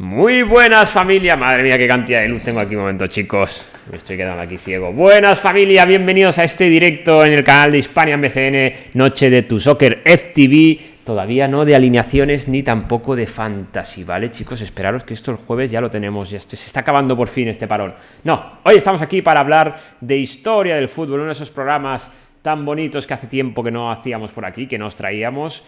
Muy buenas, familia. Madre mía, qué cantidad de luz tengo aquí un momento, chicos. Me estoy quedando aquí ciego. Buenas, familia. Bienvenidos a este directo en el canal de Hispania BCN, Noche de tu Soccer FTV. Todavía no de alineaciones ni tampoco de fantasy, ¿vale, chicos? Esperaros que esto el jueves ya lo tenemos. Ya se está acabando por fin este parón. No, hoy estamos aquí para hablar de historia del fútbol, uno de esos programas tan bonitos que hace tiempo que no hacíamos por aquí, que nos traíamos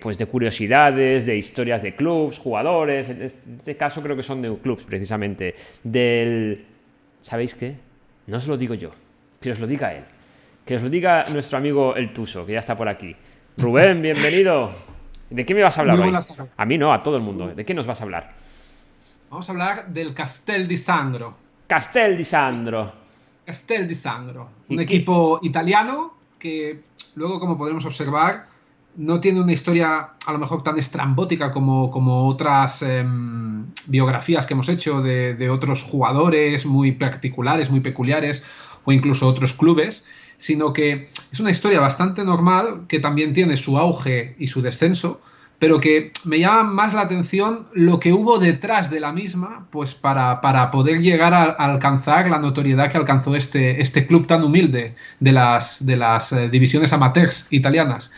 pues de curiosidades, de historias de clubs, jugadores. En este caso creo que son de clubs, precisamente. ¿Sabéis qué? No os lo digo yo, que os lo diga él. Que os lo diga nuestro amigo El Tuso, que ya está por aquí. Rubén, bienvenido. ¿De qué me vas a hablar hoy? A mí no, a todo el mundo. ¿De qué nos vas a hablar? Vamos a hablar del Castel di Sangro. Castel di Sangro. Castel di Sangro, un ¿Y equipo italiano que luego, como podremos observar, no tiene una historia a lo mejor tan estrambótica como otras biografías que hemos hecho de otros jugadores muy particulares, muy peculiares, o incluso otros clubes, sino que es una historia bastante normal que también tiene su auge y su descenso, pero que me llama más la atención lo que hubo detrás de la misma, pues para poder llegar a alcanzar la notoriedad que alcanzó este club tan humilde de las divisiones amateurs italianas.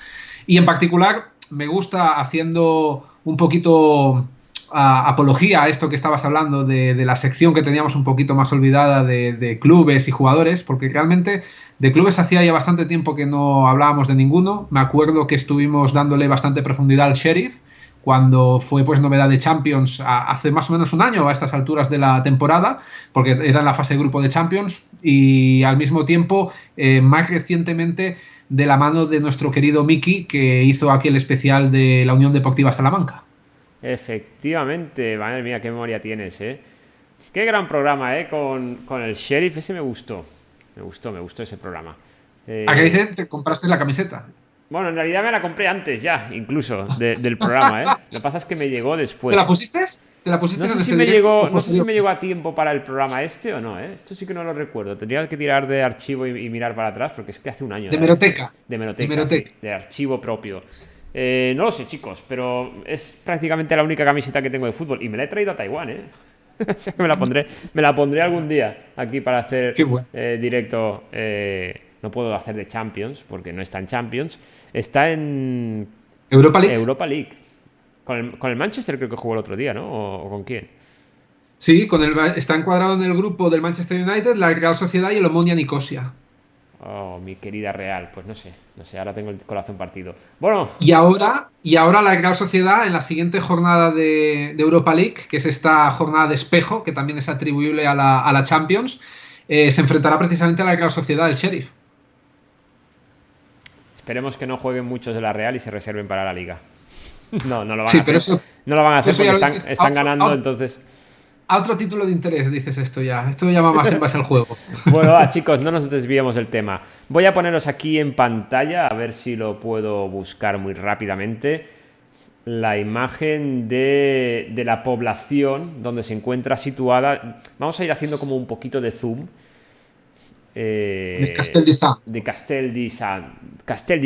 Y en particular me gusta, haciendo un poquito apología a esto que estabas hablando de la sección que teníamos un poquito más olvidada de clubes y jugadores, porque realmente de clubes hacía ya bastante tiempo que no hablábamos de ninguno. Me acuerdo que estuvimos dándole bastante profundidad al Sheriff cuando fue pues novedad de Champions hace más o menos un año a estas alturas de la temporada, porque era en la fase de grupo de Champions, y al mismo tiempo más recientemente de la mano de nuestro querido Miki, que hizo aquí el especial de la Unión Deportiva Salamanca. Efectivamente, madre mía, qué memoria tienes, ¿eh? Qué gran programa, ¿eh? Con el Sheriff, ese me gustó. Me gustó ese programa. Acá Eh, dice, te compraste la camiseta. bueno, en realidad me la compré antes ya, incluso, del programa, ¿eh? Lo que pasa es que me llegó ¿Te la después. pusiste? ¿Te la pusiste No en sé si ese me directo llegó, o no sé si posterior? me llegó a tiempo para el programa este o no, ¿eh? Esto sí que no lo recuerdo. Tendría que tirar de archivo y mirar para atrás, porque es que hace un año De ya de esto. Meroteca. De De Meroteca, sí, Meroteca. de archivo propio. No lo sé, chicos, pero es prácticamente la única camiseta que tengo de fútbol. Y me la he traído a Taiwán, ¿eh? O sea que me la pondré algún día aquí para hacer Qué bueno. directo. No puedo hacer de Champions, porque no está en Champions. Está en Europa League. Europa League. Con el Manchester creo que jugó el otro día, ¿no? ¿O con quién? Sí, está encuadrado en el grupo del Manchester United, la Real Sociedad y el Omonia Nicosia. Oh, mi querida Real, pues no sé, ahora tengo el corazón partido. Bueno, Y ahora la Real Sociedad, en la siguiente jornada de Europa League, que es esta jornada de espejo, que también es atribuible a la Champions, se enfrentará precisamente a la Real Sociedad del Sheriff. esperemos que no jueguen muchos de la Real y se reserven para la Liga. No, no lo van a Sí, pero hacer. No lo van a hacer eso ya porque lo están, dices están ganando, entonces. a otro título de interés, dices esto ya. Esto llama más en base al juego. Bueno, va, chicos, no nos desviemos del tema. Voy a poneros aquí en pantalla, a ver si lo puedo buscar muy rápidamente, la imagen de la población donde se encuentra situada. Vamos a ir haciendo como un poquito de zoom. De Castel di Sangro. De Castel di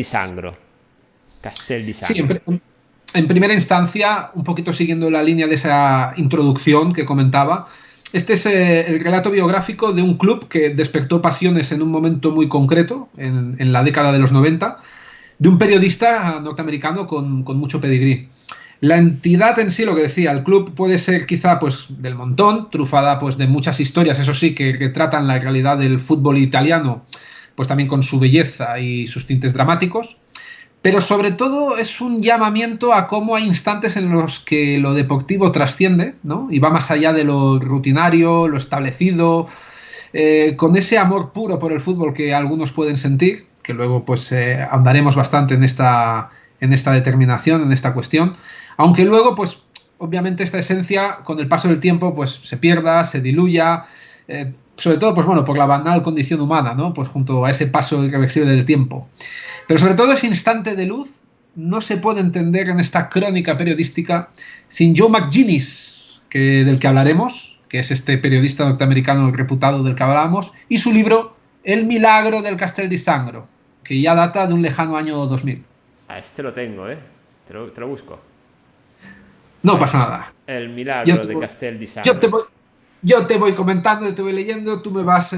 Sangro. Castel di Sí, Sangro. en primera instancia, un poquito siguiendo la línea de esa introducción que comentaba, este es el relato biográfico de un club que despertó pasiones en un momento muy concreto, en la década de los 90, de un periodista norteamericano con mucho pedigrí. La entidad en sí, lo que decía, el club puede ser quizá pues del montón, trufada pues de muchas historias, eso sí, que retratan la realidad del fútbol italiano, pues también con su belleza y sus tintes dramáticos, pero sobre todo es un llamamiento a cómo hay instantes en los que lo deportivo trasciende, ¿no? Y va más allá de lo rutinario, lo establecido, con ese amor puro por el fútbol que algunos pueden sentir, que luego pues ahondaremos bastante en esta determinación, en esta cuestión, aunque luego pues obviamente esta esencia con el paso del tiempo pues se pierda, se diluya, sobre todo pues bueno, por la banal condición humana, ¿no? Pues junto a ese paso irreversible del tiempo. Pero sobre todo ese instante de luz no se puede entender en esta crónica periodística sin Joe McGinnis, del que hablaremos, que es este periodista norteamericano reputado del que hablábamos, y su libro El milagro del Castel di Sangro, que ya data de un lejano año 2000. A este lo tengo, ¿eh? Te lo busco. No Vaya. pasa nada. El Yo milagro te de voy, Castel di yo te Sangro. voy, yo te voy comentando, yo te voy leyendo, tú me vas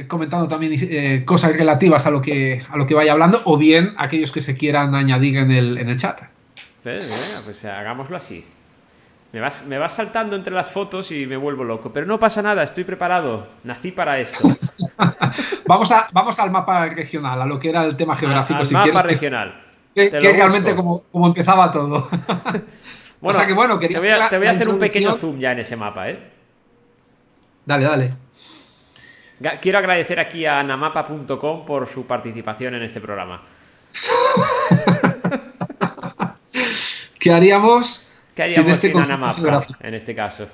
comentando también cosas relativas a lo que vaya hablando, o bien aquellos que se quieran añadir en el chat. Pues, venga, pues hagámoslo así. Me vas saltando entre las fotos y me vuelvo loco. Pero no pasa nada, estoy preparado. Nací para esto. Vamos al mapa regional, a lo que era el tema geográfico, Al si mapa quieres, que es, regional. que, Te que lo es realmente busco. como empezaba todo. O sea Bueno, que bueno, quería hacer te voy a la hacer un pequeño introducción. zoom ya en ese mapa, ¿eh? Dale, dale. Quiero agradecer aquí a anamapa.com por su participación en este programa. ¿Qué haríamos ¿Qué sin haríamos este sin concepto Anamapa geográfico? en este caso?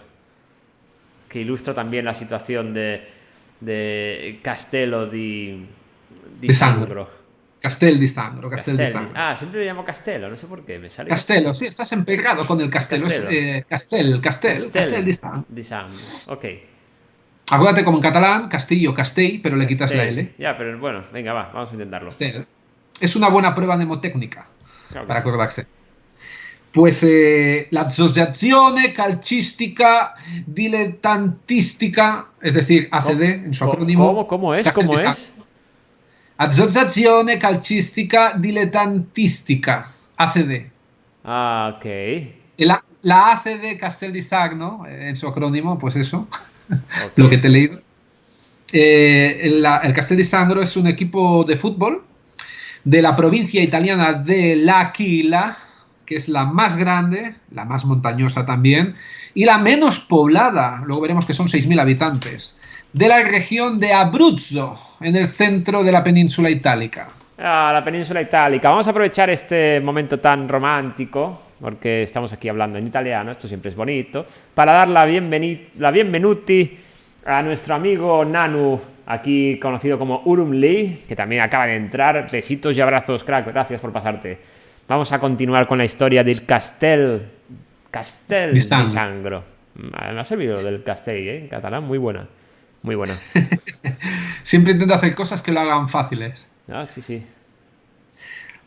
Que ilustra también la situación de Castello di De Sangro. Sangro. Castel di Sangro, Castel di Castelli. Sangro. Ah, siempre lo llamo Castello, no sé por qué, me sale Castelo, Castello. sí, estás empedrado con el Castelo. Es Castello. Castel di Castel Sangro. di Sangro. Ok. Acuérdate como en catalán, Castillo, Castell, pero le quitas la Castell. L. Ya, pero bueno, venga, va, vamos a intentarlo. Castel. Es una buena prueba mnemotécnica Claro que para sí. acordarse. Pues l'Associazione Calcistica Dilettantistica, es decir, ACD en su acrónimo, ¿Cómo es? Castel di ¿Cómo Sangro. es? Associazione Calcistica Dilettantistica, ACD. Ah, ok. La ACD Castel di Sangro, en su acrónimo, pues eso, Ok. lo que te he leído. El Castel di Sangro es un equipo de fútbol de la provincia italiana de L'Aquila, que es la más grande, la más montañosa también, y la menos poblada, luego veremos que son 6.000 habitantes, de la región de Abruzzo, en el centro de la península itálica. Ah, la península itálica. Vamos a aprovechar este momento tan romántico, porque estamos aquí hablando en italiano, esto siempre es bonito, para dar la bienvenuti a nuestro amigo Nanu, aquí conocido como Urum Lee, que también acaba de entrar. Besitos y abrazos, crack, gracias por pasarte. Vamos a continuar con la historia del Di Castel di Sangro. Sangro. Me ha servido del Castell, ¿eh? En catalán, muy buena. Muy buena. Siempre intento hacer cosas que lo hagan fáciles. Ah, sí, sí.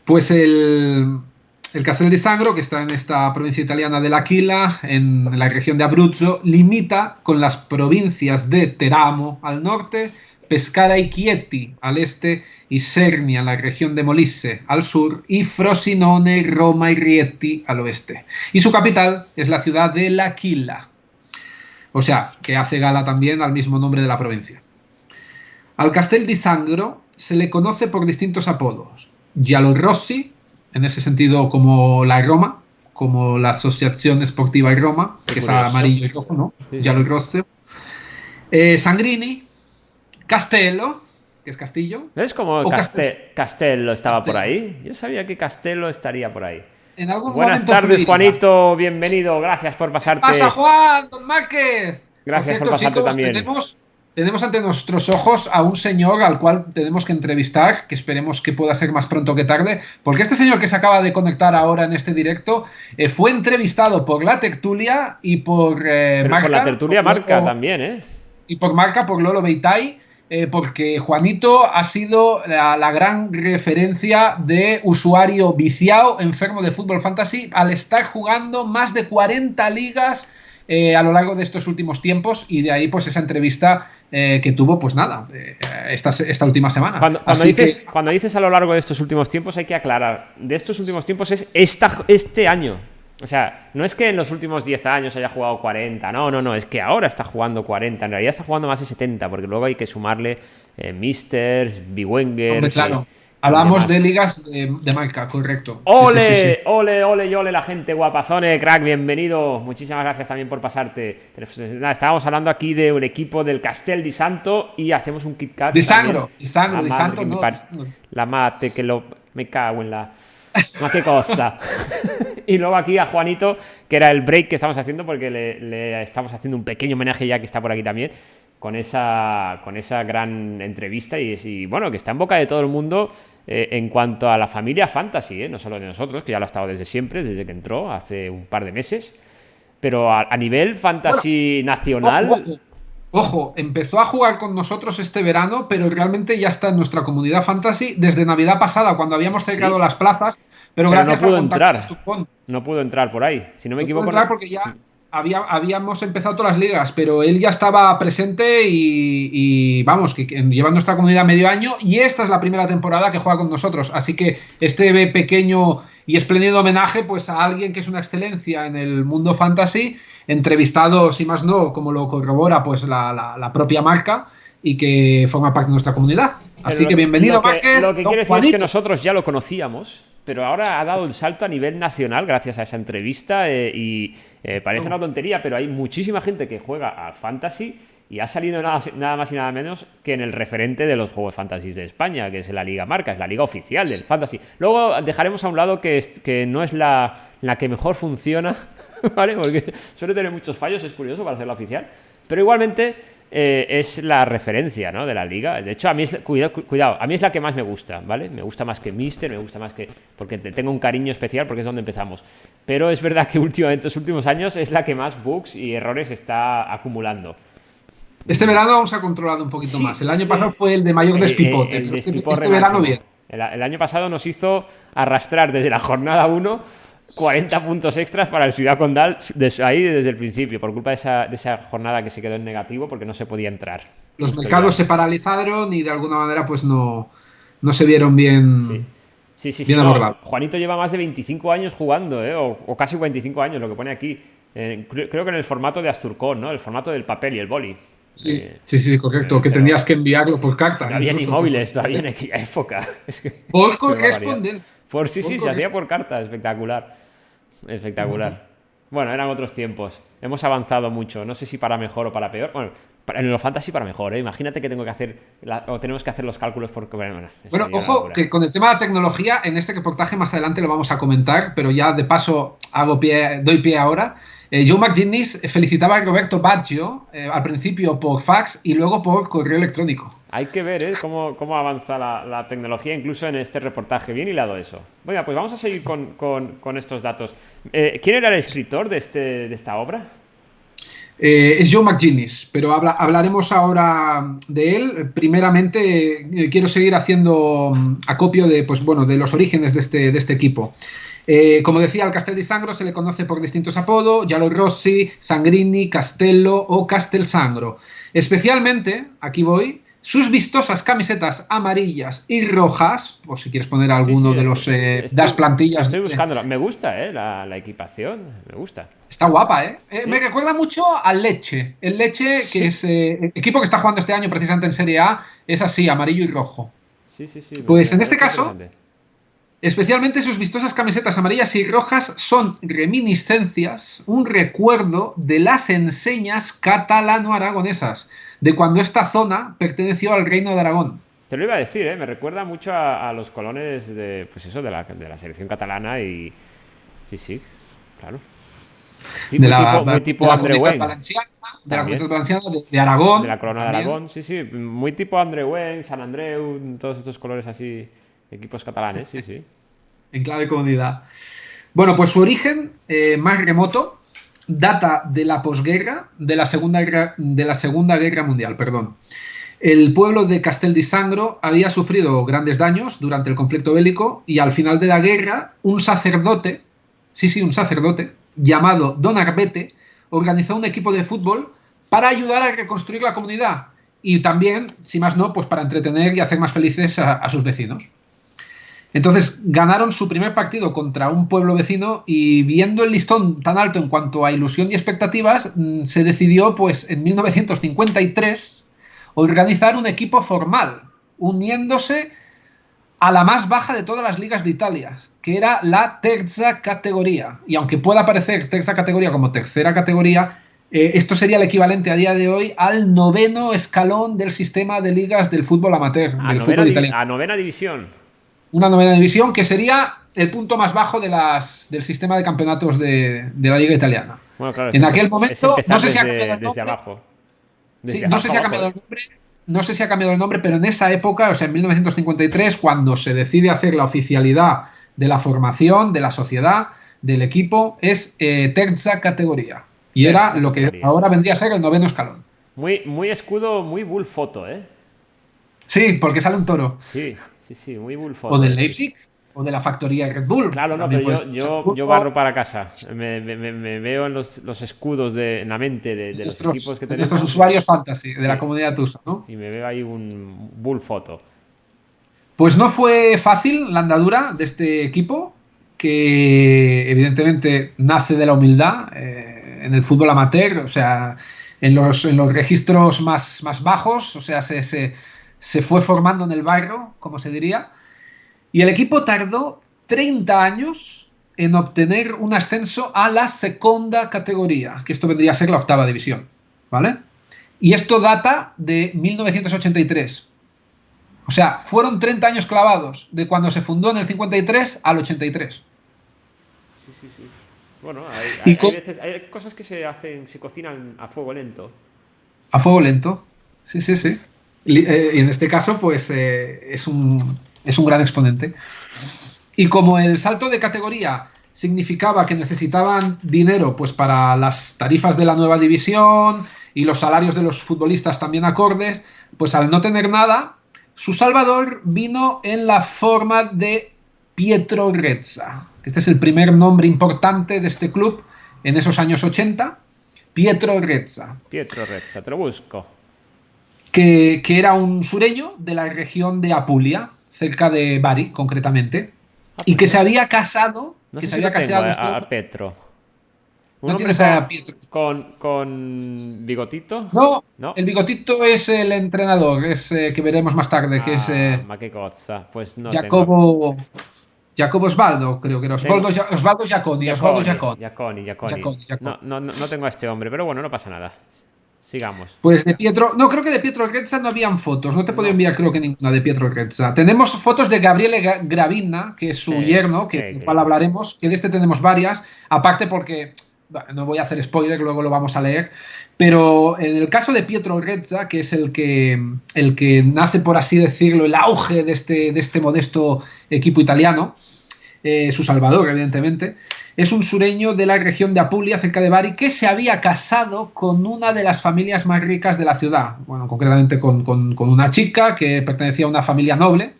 Pues el Castel di Sangro, que está en esta provincia italiana de l'Aquila, en la región de Abruzzo, limita con las provincias de Teramo al norte, Pescara y Chieti al este, y Sernia, en la región de Molise, al sur, y Frosinone, Roma y Rieti al oeste. Y su capital es la ciudad de L'Aquila, o sea, que hace gala también al mismo nombre de la provincia. Al Castel di Sangro se le conoce por distintos apodos. Giallorossi, en ese sentido como la Roma, como la Asociación Esportiva Roma, Qué que es curioso. amarillo y rojo, ¿no? Sí, sí. Giallorossi. Sangrini, Castello, que es Castillo, ¿Ves cómo o Castel. Castello estaba por Castello. ahí? Yo sabía que Castello estaría por ahí. En algún Buenas momento tardes, fluiría. Juanito. Bienvenido. Gracias por ¿Qué pasa, pasarte. Juan? Don Márquez. Por Gracias por cierto, pasarte chicos, también. tenemos ante nuestros ojos a un señor al cual tenemos que entrevistar, que esperemos que pueda ser más pronto que tarde, porque este señor que se acaba de conectar ahora en este directo fue entrevistado por La Tertulia y por Pero por la Marca, tertulia marca también, ¿eh? y por Marca, por Lolo Beitai, porque Juanito ha sido la gran referencia de usuario viciado, enfermo de fútbol fantasy, al estar jugando más de 40 ligas a lo largo de estos últimos tiempos, y de ahí pues esa entrevista que tuvo, pues nada, esta última semana. Cuando dices a lo largo de estos últimos tiempos, hay que aclarar. De estos últimos tiempos es este año. O sea, no es que en los últimos 10 años haya jugado 40, no, es que ahora está jugando 40, en realidad está jugando más de 70, porque luego hay que sumarle Misters, Hombre, Bwengers claro. y Hablábamos demás. de ligas de Marca, correcto. ¡Ole! Sí, sí, sí, sí. ¡Ole, ole, y ole la gente guapazone, crack! Bienvenido. Muchísimas gracias también por pasarte. Nada, estábamos hablando aquí de un equipo del Castel di Santo y hacemos un Kit Kat Di también. Sangro, Di Sangro, La Di madre Santo, que me no. La mate que lo... Me cago en la... Ma qué cosa. Y luego aquí a Juanito, que era el break que estamos haciendo, porque le estamos haciendo un pequeño homenaje ya que está por aquí también, con esa gran entrevista y bueno, que está en boca de todo el mundo en cuanto a la familia fantasy, no solo de nosotros, que ya lo ha estado desde siempre, desde que entró hace un par de meses, pero a nivel fantasy nacional... Ojo, empezó a jugar con nosotros este verano, pero realmente ya está en nuestra comunidad fantasy desde Navidad pasada, cuando habíamos cerrado Sí, las plazas, pero pero no gracias al pudo contacto de entrar. Estufón. No pudo entrar por ahí. Si no me No pudo equivoco, entrar porque ya habíamos empezado todas las ligas, pero él ya estaba presente y vamos, que lleva nuestra comunidad medio año y esta es la primera temporada que juega con nosotros. Así que este pequeño y espléndido homenaje pues a alguien que es una excelencia en el mundo fantasy, entrevistado, si más no, como lo corrobora pues la propia marca y que forma parte de nuestra comunidad. Así que bienvenido, Márquez. Lo que quiero decir es que nosotros ya lo conocíamos, pero ahora ha dado el salto a nivel nacional gracias a esa entrevista parece una tontería, pero hay muchísima gente que juega al Fantasy y ha salido nada más y nada menos que en el referente de los juegos Fantasy de España, que es la Liga Marca, es la liga oficial del Fantasy. Luego dejaremos a un lado que no es la que mejor funciona, ¿vale? Porque suele tener muchos fallos, es curioso para ser la oficial, pero igualmente... es la referencia, ¿no?, de la liga. De hecho, a mí cuidado, a mí es la que más me gusta, ¿vale? Me gusta más que Mister, me gusta más que... porque tengo un cariño especial porque es donde empezamos. Pero es verdad que últimamente, estos últimos años, es la que más bugs y errores está acumulando. Este verano aún se ha controlado un poquito más. El año pasado fue el de mayor despipote. Este verano bien. El año pasado nos hizo arrastrar desde la jornada 1 40 puntos extras para el Ciudad Condal ahí desde el principio, por culpa de esa jornada que se quedó en negativo porque no se podía entrar. Los mercados se paralizaron y de alguna manera pues no se vieron bien, bien abordados. Juanito lleva más de 25 años jugando, o casi 25 años, lo que pone aquí. Creo que en el formato de Asturcon, ¿no? El formato del papel y el boli. Sí, correcto, que tenías que enviarlo por carta. No había ni móviles todavía en aquella época. Por correspondencia. Se hacía por carta, espectacular. Bueno, eran otros tiempos. Hemos avanzado mucho, no sé si para mejor o para peor. Bueno, en lo fantasy para mejor, ¿eh? Imagínate que tengo que hacer o tenemos que hacer los cálculos porque bueno, ojo, que con el tema de la tecnología, en este reportaje más adelante lo vamos a comentar, pero ya de paso doy pie ahora. Joe McGinnis felicitaba a Roberto Baggio al principio por fax y luego por correo electrónico. Hay que ver cómo avanza la tecnología, incluso en este reportaje. Bien hilado eso. Venga, pues vamos a seguir con estos datos. ¿Quién era el escritor de esta obra? Es Joe McGinnis, pero hablaremos ahora de él. Primeramente, quiero seguir haciendo acopio de los orígenes de este equipo. Como decía, al Castel di Sangro se le conoce por distintos apodos: Giallo Rossi, Sangrini, Castello o Castelsangro. Especialmente, aquí voy, sus vistosas camisetas amarillas y rojas, por si quieres poner alguno de las plantillas. Estoy buscándola. Me gusta, la equipación, me gusta. Está guapa, ¿eh? ¿Sí? Me recuerda mucho al Lecce. El Lecce, que es equipo que está jugando este año precisamente en Serie A, es así, amarillo y rojo. Sí. Pues en este caso... Especialmente sus vistosas camisetas amarillas y rojas son reminiscencias, un recuerdo de las enseñas catalano-aragonesas, de cuando esta zona perteneció al Reino de Aragón. Te lo iba a decir, me recuerda mucho a los colones de la selección catalana y... Sí, claro. Muy tipo Andreu Valenciana, de la Comunitat Valenciana, de Aragón. De la Corona de Aragón, sí. Muy tipo Andreu, San Andreu, todos estos colores así... Equipos catalanes, sí. En clave comunidad. Bueno, pues su origen más remoto data de la posguerra, de la Segunda Guerra Mundial, perdón. El pueblo de Castel di Sangro había sufrido grandes daños durante el conflicto bélico y al final de la guerra un sacerdote, llamado Don Arbete, organizó un equipo de fútbol para ayudar a reconstruir la comunidad y también, si más no, pues para entretener y hacer más felices a sus vecinos. Entonces ganaron su primer partido contra un pueblo vecino y viendo el listón tan alto en cuanto a ilusión y expectativas, se decidió pues en 1953 organizar un equipo formal, uniéndose a la más baja de todas las ligas de Italia, que era la terza categoría. Y aunque pueda parecer terza categoría como tercera categoría, esto sería el equivalente a día de hoy al 9º escalón del sistema de ligas del fútbol amateur, del fútbol italiano. A 9ª división. Una 9ª división, que sería el punto más bajo del sistema de campeonatos de la Liga Italiana. Bueno, claro, en aquel momento, no sé si ha cambiado el nombre. Desde abajo. No sé si ha cambiado el nombre. No sé si ha cambiado el nombre, pero en esa época, o sea, en 1953, cuando se decide hacer la oficialidad de la formación, de la sociedad, del equipo, es terza categoría. Y era lo que ahora vendría a ser el 9º escalón. Muy escudo, muy bull foto, ¿eh? Sí, porque sale un toro. Sí, muy bull foto. O del Leipzig. o de la factoría Red Bull. Claro, no, También pero yo barro para casa. Me veo en los escudos en la mente de los equipos que de tenemos. nuestros usuarios fantasy, de Sí, la comunidad Tusa, ¿no? y me veo ahí un bull photo. Pues no fue fácil la andadura de este equipo, que evidentemente nace de la humildad en el fútbol amateur, o sea, en los registros más bajos, o sea, se fue formando en el barro, como se diría, y el equipo tardó 30 años en obtener un ascenso a la segunda categoría, que esto vendría a ser la octava división, ¿vale? Y esto data de 1983. O sea, fueron 30 años clavados de cuando se fundó en el 53 al 83. Sí. Bueno, Y hay veces, hay cosas que se cocinan a fuego lento. a fuego lento. Sí, sí, sí. Y en este caso, pues es un gran exponente. Y como el salto de categoría significaba que necesitaban dinero pues para las tarifas de la nueva división y los salarios de los futbolistas también acordes, pues al no tener nada, su salvador vino en la forma de Pietro Rezza. Este es el primer nombre importante de este club en esos años 80. Pietro Rezza, Pietro Rezza, te lo busco. que era un sureño de la región de Apulia, cerca de Bari, concretamente, y Pues que se había casado, no que sé se si lo había tengo casado a Petro. Un ¿No hombre tienes a Pietro? con bigotito. No, ¿No? el bigotito es el entrenador, es que veremos más tarde, que es Ah, ma che cozza. Pues no tengo. Jacobo, Jacobo Osvaldo, creo que era Tengo. Osvaldo Giaconi, Osvaldo Giaconi. Giaconi. Giaconi, Giaconi. No tengo a este hombre, pero bueno, no pasa nada. Sigamos. Pues de Pietro, no, creo que de Pietro Rezza no habían fotos, no te puedo No. enviar creo que ninguna de Pietro Rezza. Tenemos fotos de Gabriele Gravina, que es su yerno, del cual Gravina. hablaremos, que de este tenemos varias, aparte porque, no voy a hacer spoiler, luego lo vamos a leer, pero en el caso de Pietro Rezza, que es el que nace, por así decirlo, el auge de este modesto equipo italiano, su salvador, evidentemente, es un sureño de la región de Apulia, cerca de Bari, que se había casado con una de las familias más ricas de la ciudad. Bueno, concretamente con una chica que pertenecía a una familia noble.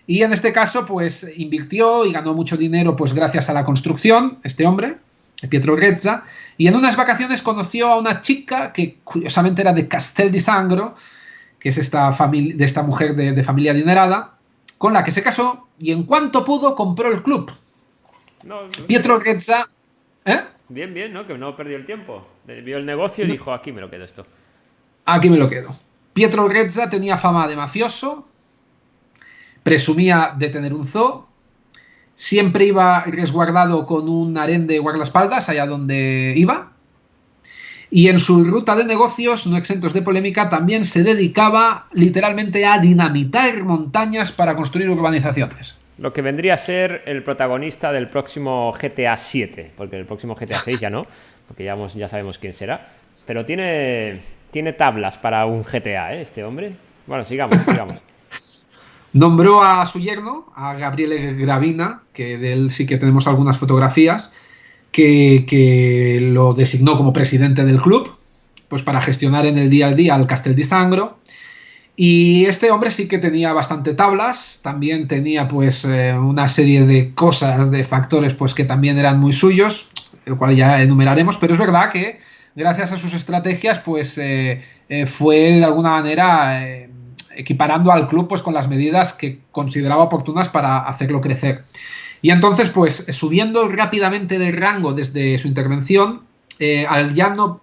Y en este caso, pues invirtió y ganó mucho dinero, pues gracias a la construcción, este hombre, Pietro Rezza, y en unas vacaciones conoció a una chica que curiosamente era de Castel di Sangro, que es de esta mujer de familia adinerada, con la que se casó y en cuanto pudo compró el club. No, Pietro Rezza, ¿eh? bien, ¿no? Que no perdió el tiempo. Vio el negocio y dijo, aquí me lo quedo esto. Aquí me lo quedo. Pietro Rezza tenía fama de mafioso, presumía de tener un zoo, siempre iba resguardado con un harén de guardaespaldas allá donde iba, y en su ruta de negocios, no exentos de polémica, también se dedicaba literalmente a dinamitar montañas para construir urbanizaciones. Lo que vendría a ser el protagonista del próximo GTA 7, porque el próximo GTA 6 ya no, porque ya sabemos quién será. Pero tiene tablas para un GTA, ¿eh? Este hombre. Bueno, sigamos. Nombró a su yerno, a Gabriele Gravina, que de él sí que tenemos algunas fotografías, que lo designó como presidente del club, pues para gestionar en el día al día el Castel di Sangro. Y este hombre sí que tenía bastante tablas, también tenía pues una serie de cosas, de factores pues que también eran muy suyos, el cual ya enumeraremos, pero es verdad que gracias a sus estrategias pues fue de alguna manera equiparando al club pues con las medidas que consideraba oportunas para hacerlo crecer. Y entonces pues subiendo rápidamente de rango desde su intervención, al ya no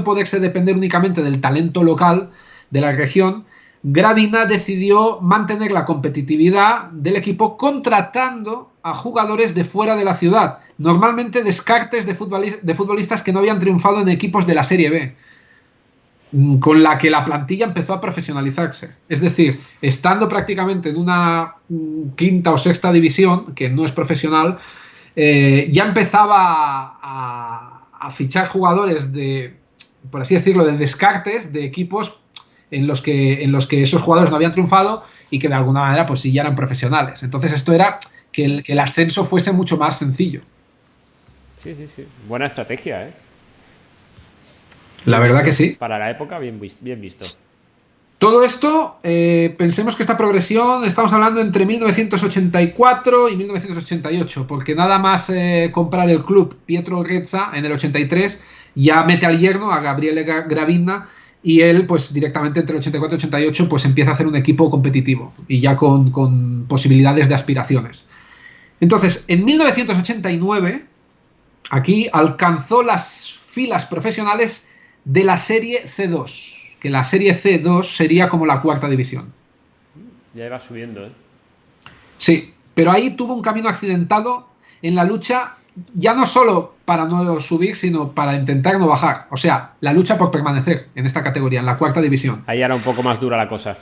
poderse depender únicamente del talento local de la región, Gravina decidió mantener la competitividad del equipo contratando a jugadores de fuera de la ciudad, normalmente descartes de futbolistas que no habían triunfado en equipos de la Serie B, con la que la plantilla empezó a profesionalizarse. Es decir, estando prácticamente en una quinta o sexta división, que no es profesional, ya empezaba a fichar jugadores por así decirlo, de descartes de equipos en los que esos jugadores no habían triunfado y que de alguna manera pues sí ya eran profesionales. Entonces esto era que el ascenso fuese mucho más sencillo. Sí. Buena estrategia, ¿eh? La verdad que sí. Para la época, bien visto. Todo esto, pensemos que esta progresión, estamos hablando entre 1984 y 1988, porque nada más comprar el club Pietro Rezza en el 83, ya mete al yerno, a Gabriele Gravina, y él, pues directamente entre el 84 y 88, pues empieza a hacer un equipo competitivo y ya con posibilidades de aspiraciones. Entonces, en 1989, aquí alcanzó las filas profesionales de la Serie C2, que la Serie C2 sería como la cuarta división. Ya iba subiendo, ¿eh? Sí, pero ahí tuvo un camino accidentado en la lucha, ya no solo para no subir, sino para intentar no bajar. O sea, la lucha por permanecer en esta categoría, en la cuarta división. Ahí era un poco más dura la cosa.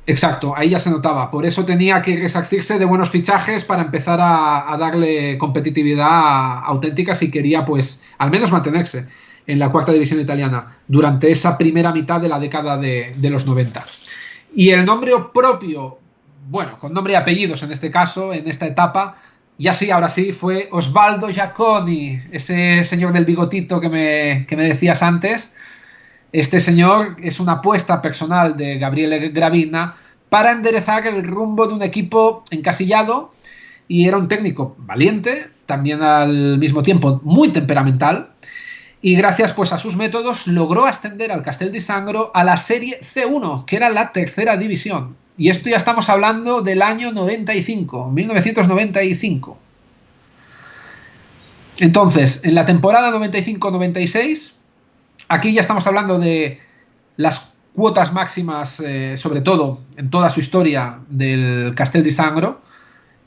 Exacto, ahí ya se notaba. Por eso tenía que resarcirse de buenos fichajes para empezar a darle competitividad auténtica si quería, pues, al menos mantenerse en la cuarta división italiana durante esa primera mitad de la década de los 90. Y el nombre propio, bueno, con nombre y apellidos en este caso, en esta etapa, ya sí, ahora sí, fue Osvaldo Giaconi, ese señor del bigotito que me decías antes. Este señor es una apuesta personal de Gabriele Gravina para enderezar el rumbo de un equipo encasillado, y era un técnico valiente, también al mismo tiempo muy temperamental, y gracias pues a sus métodos logró ascender al Castel di Sangro a la Serie C1, que era la tercera división. Y esto ya estamos hablando del año 95, 1995. Entonces, en la temporada 95-96, aquí ya estamos hablando de las cuotas máximas, sobre todo en toda su historia del Castel di Sangro.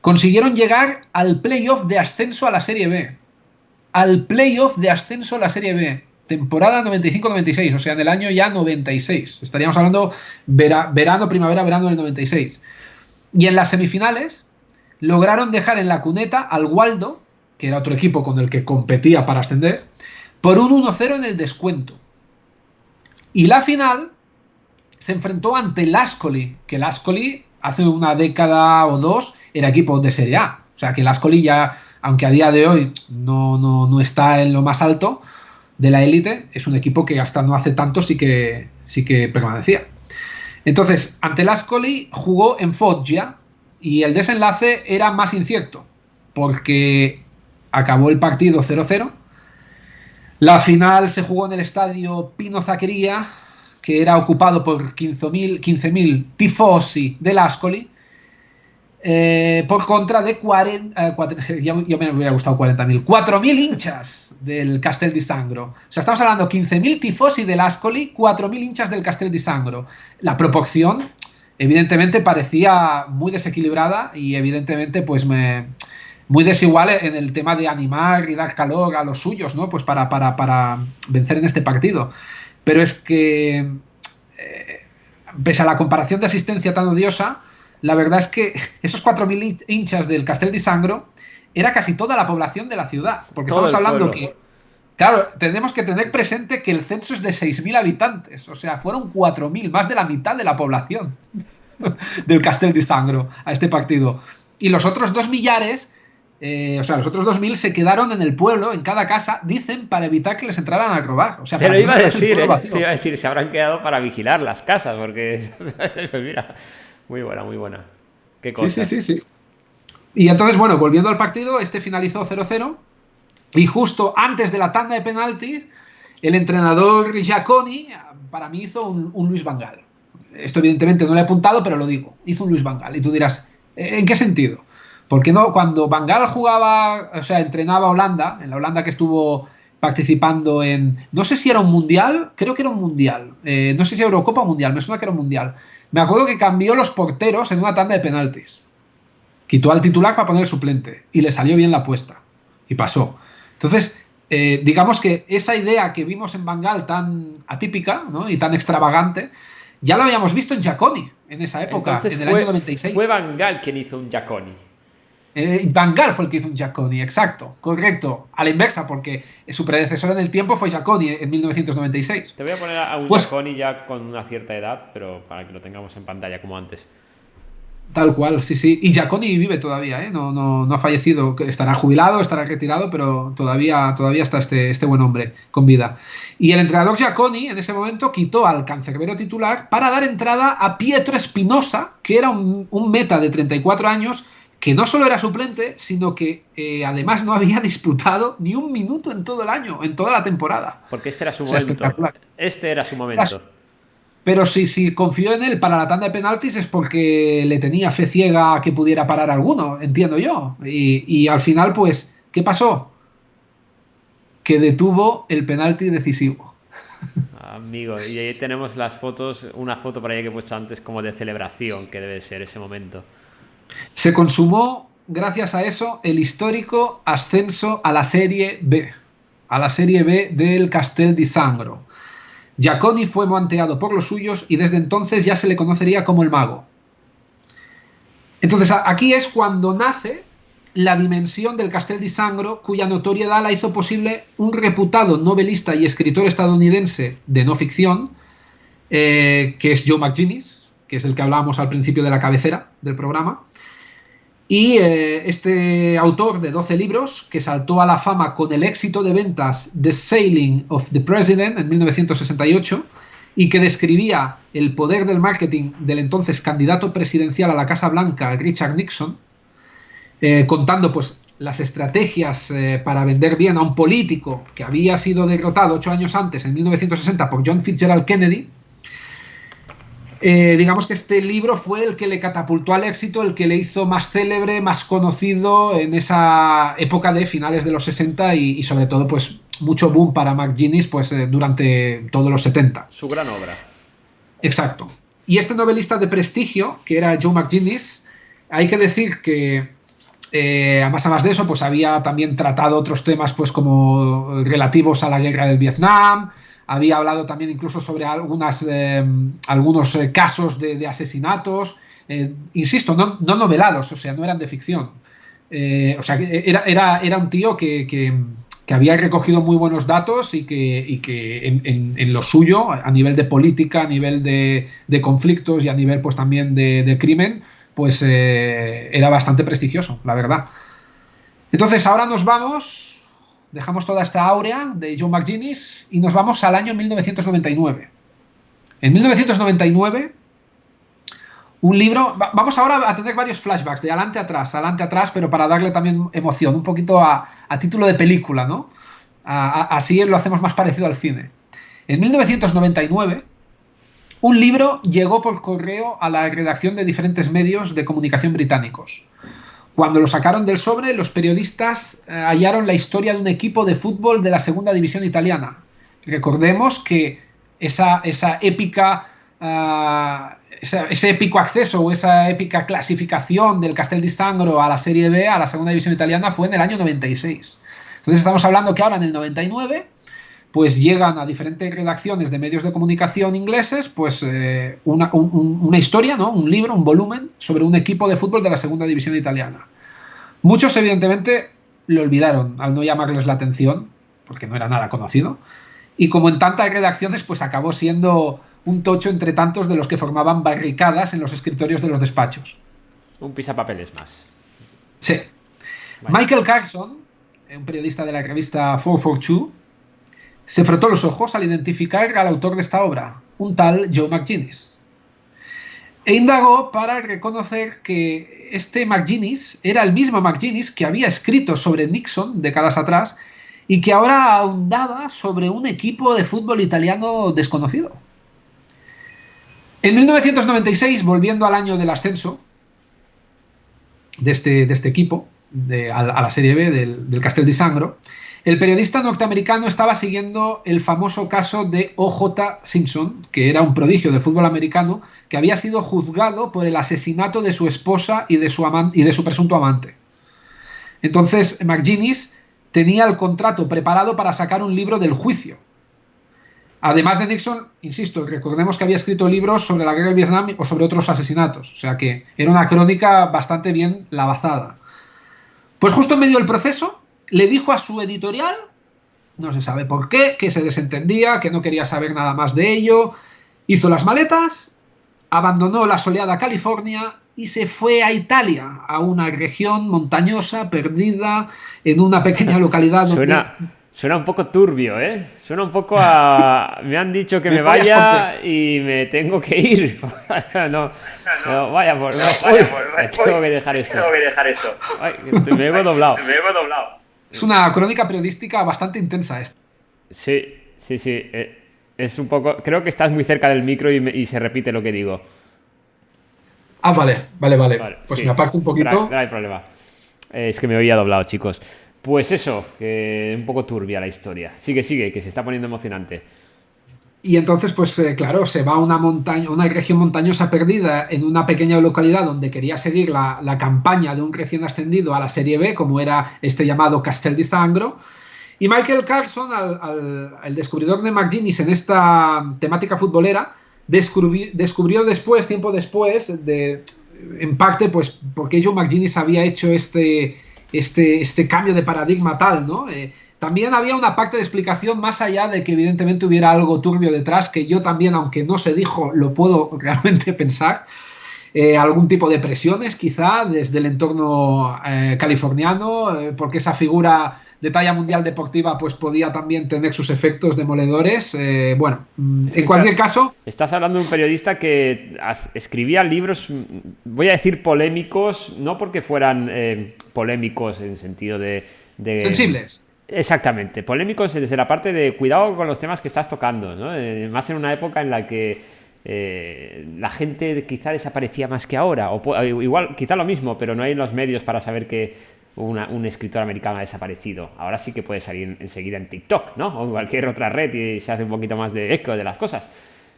Consiguieron llegar al playoff de ascenso a la Serie B. Al playoff de ascenso a la Serie B. Temporada 95-96, o sea, en el año ya 96. Estaríamos hablando verano, primavera, verano del 96. Y en las semifinales lograron dejar en la cuneta al Waldo, que era otro equipo con el que competía para ascender, por un 1-0 en el descuento. Y la final se enfrentó ante el Ascoli, que el Ascoli hace una década o dos era equipo de Serie A. O sea que el Ascoli ya, aunque a día de hoy no está en lo más alto de la élite, es un equipo que hasta no hace tanto sí que permanecía. Entonces, ante el Ascoli jugó en Foggia y el desenlace era más incierto, porque acabó el partido 0-0. La final se jugó en el estadio Pino Zaccheria, que era ocupado por 15.000 tifosi del Ascoli, por contra de 40, ya me hubiera gustado 40.000, 4.000 hinchas del Castel di Sangro. O sea, estamos hablando de 15.000 tifosi del Ascoli, 4.000 hinchas del Castel di Sangro. La proporción, evidentemente, parecía muy desequilibrada y, evidentemente, pues muy desigual en el tema de animar y dar calor a los suyos, ¿no? Pues para vencer en este partido. Pero es que, pese a la comparación de asistencia tan odiosa, la verdad es que esos 4.000 hinchas del Castel di Sangro era casi toda la población de la ciudad. Porque Todo estamos el hablando pueblo. que, claro, tenemos que tener presente que el censo es de 6.000 habitantes. O sea, fueron 4.000, más de la mitad de la población del Castel di Sangro a este partido. Y los otros 2 millares, o sea, los otros 2.000 se quedaron en el pueblo, en cada casa, dicen, para evitar que les entraran a robar. O sea, Te para lo que no iba se a quedase el decir, pueblo ¿eh? Te vacío. iba a decir, se habrán quedado para vigilar las casas, porque. Pues mira, muy buena, muy buena. Qué Sí, sí, cosas. sí, sí. Y entonces, bueno, volviendo al partido, este finalizó 0-0. Y justo antes de la tanda de penaltis, el entrenador Giaconi, para mí, hizo un Luis Van Gaal. Esto, evidentemente, no lo he apuntado, pero lo digo. Hizo un Luis Van Gaal. Y tú dirás, ¿en qué sentido? Porque no, cuando Van Gaal jugaba, o sea, entrenaba a Holanda, en la Holanda que estuvo participando en, no sé si era un mundial, creo que era un mundial, no sé si Eurocopa o mundial, me suena que era un mundial. Me acuerdo que cambió los porteros en una tanda de penaltis. Quitó al titular para poner el suplente y le salió bien la apuesta y pasó. Entonces, digamos que esa idea que vimos en Van Gaal tan atípica, ¿no?, y tan extravagante, ya lo habíamos visto en Giaconi en esa época, Entonces en el año fue 96. Van Gaal quien hizo un Giaconi. Van Gaal fue el que hizo un Giaconi, exacto, correcto, a la inversa, porque su predecesor en el tiempo fue Giaconi en 1996. Te voy a poner a un Pues Giaconi ya con una cierta edad, pero para que lo tengamos en pantalla como antes. Tal cual, sí, sí. Y Giaconi vive todavía, ¿eh? No ha fallecido. Estará jubilado, estará retirado, pero todavía está este buen hombre con vida. Y el entrenador Giaconi en ese momento quitó al cancerbero titular para dar entrada a Pietro Espinosa, que era un meta de 34 años, que no solo era suplente, sino que además no había disputado ni un minuto en todo el año, en toda la temporada. Porque este era su O sea, momento. espectacular. Este era su momento. Pero si confió en él para la tanda de penaltis es porque le tenía fe ciega a que pudiera parar alguno, entiendo yo. Y al final, pues, ¿qué pasó? Que detuvo el penalti decisivo. Amigo, y ahí tenemos las fotos, una foto por ahí que he puesto antes como de celebración, que debe ser ese momento. Se consumó, gracias a eso, el histórico ascenso a la Serie B. A la Serie B del Castel di Sangro. Giaconi fue manteado por los suyos y desde entonces ya se le conocería como el mago. Entonces aquí es cuando nace la dimensión del Castel di Sangro, cuya notoriedad la hizo posible un reputado novelista y escritor estadounidense de no ficción, que es Joe McGinnis, que es el que hablábamos al principio de la cabecera del programa. Y este autor de 12 libros, que saltó a la fama con el éxito de ventas The Sailing of the President en 1968, y que describía el poder del marketing del entonces candidato presidencial a la Casa Blanca, Richard Nixon, contando pues las estrategias para vender bien a un político que había sido derrotado 8 años antes, en 1960, por John Fitzgerald Kennedy. Digamos que este libro fue el que le catapultó al éxito, el que le hizo más célebre, más conocido en esa época de finales de los 60 y sobre todo pues mucho boom para McGinnis pues durante todos los 70. Su gran obra. Exacto. Y este novelista de prestigio, que era Joe McGinnis, hay que decir que además de eso, pues había también tratado otros temas pues como relativos a la guerra del Vietnam. Había hablado también incluso sobre algunos casos de asesinatos, insisto, no novelados, o sea, no eran de ficción. O sea, era un tío que había recogido muy buenos datos y que en lo suyo, a nivel de política, a nivel de conflictos y a nivel pues también de crimen, pues era bastante prestigioso, la verdad. Entonces ahora nos vamos... Dejamos toda esta áurea de Joe McGinnis y nos vamos al año 1999. En 1999, un libro... Vamos ahora a tener varios flashbacks, de adelante a atrás, pero para darle también emoción, un poquito a título de película, ¿no? Así lo hacemos más parecido al cine. En 1999, un libro llegó por correo a la redacción de diferentes medios de comunicación británicos. Cuando lo sacaron del sobre, los periodistas hallaron la historia de un equipo de fútbol de la segunda división italiana. Recordemos que ese épico acceso o esa épica clasificación del Castel di Sangro a la Serie B, a la segunda división italiana, fue en el año 96. Entonces estamos hablando que ahora en el 99 pues llegan a diferentes redacciones de medios de comunicación ingleses pues una historia, ¿no? Un libro, un volumen sobre un equipo de fútbol de la segunda división italiana. Muchos evidentemente lo olvidaron al no llamarles la atención, porque no era nada conocido, y como en tantas redacciones pues acabó siendo un tocho entre tantos de los que formaban barricadas en los escritorios de los despachos. Un pisapapeles más. Sí. Vale. Michael Carson, un periodista de la revista 442, se frotó los ojos al identificar al autor de esta obra, un tal Joe McGinnis. E indagó para reconocer que este McGinnis era el mismo McGinnis que había escrito sobre Nixon décadas atrás y que ahora ahondaba sobre un equipo de fútbol italiano desconocido. En 1996, volviendo al año del ascenso de este equipo a la Serie B del Castel di Sangro, el periodista norteamericano estaba siguiendo el famoso caso de O.J. Simpson, que era un prodigio del fútbol americano, que había sido juzgado por el asesinato de su esposa y de su presunto amante. Entonces, McGinnis tenía el contrato preparado para sacar un libro del juicio. Además de Nixon, insisto, recordemos que había escrito libros sobre la guerra del Vietnam o sobre otros asesinatos, o sea que era una crónica bastante bien lavazada. Pues justo en medio del proceso, le dijo a su editorial, no se sabe por qué, que se desentendía, que no quería saber nada más de ello, hizo las maletas, abandonó la soleada California y se fue a Italia, a una región montañosa, perdida, en una pequeña localidad donde... Suena un poco turbio, ¿eh? Suena un poco a... Me han dicho que me vaya y me tengo que ir. No, vaya por... Tengo que dejar esto. Ay, me he doblado. Es una crónica periodística bastante intensa esta. Sí. Es un poco... Creo que estás muy cerca del micro y se repite lo que digo. Ah, vale. Pues sí. Me aparto un poquito. No hay problema. Es que me oía doblado, chicos. Pues eso, que un poco turbia la historia. Sigue, que se está poniendo emocionante. Y entonces, pues claro, se va a una montaña, una región montañosa perdida en una pequeña localidad donde quería seguir la campaña de un recién ascendido a la Serie B, como era este llamado Castel di Sangro. Y Michael Carlson, el descubridor de McGuinness en esta temática futbolera, descubrió después, tiempo después, en parte, pues porque Joe McGuinness había hecho este cambio de paradigma tal, ¿no? También había una parte de explicación más allá de que evidentemente hubiera algo turbio detrás, que yo también, aunque no se dijo, lo puedo realmente pensar. Algún tipo de presiones quizá desde el entorno californiano, porque esa figura de talla mundial deportiva pues podía también tener sus efectos demoledores. Bueno, en cualquier caso... Estás hablando de un periodista que escribía libros, voy a decir polémicos, no porque fueran polémicos en sentido de... sensibles. Exactamente, polémicos desde la parte de cuidado con los temas que estás tocando, ¿no? Más en una época en la que la gente quizá desaparecía más que ahora, o igual quizá lo mismo, pero no hay los medios para saber que un escritor americano ha desaparecido. Ahora sí que puede salir enseguida en TikTok, ¿no? O en cualquier otra red y se hace un poquito más de eco de las cosas.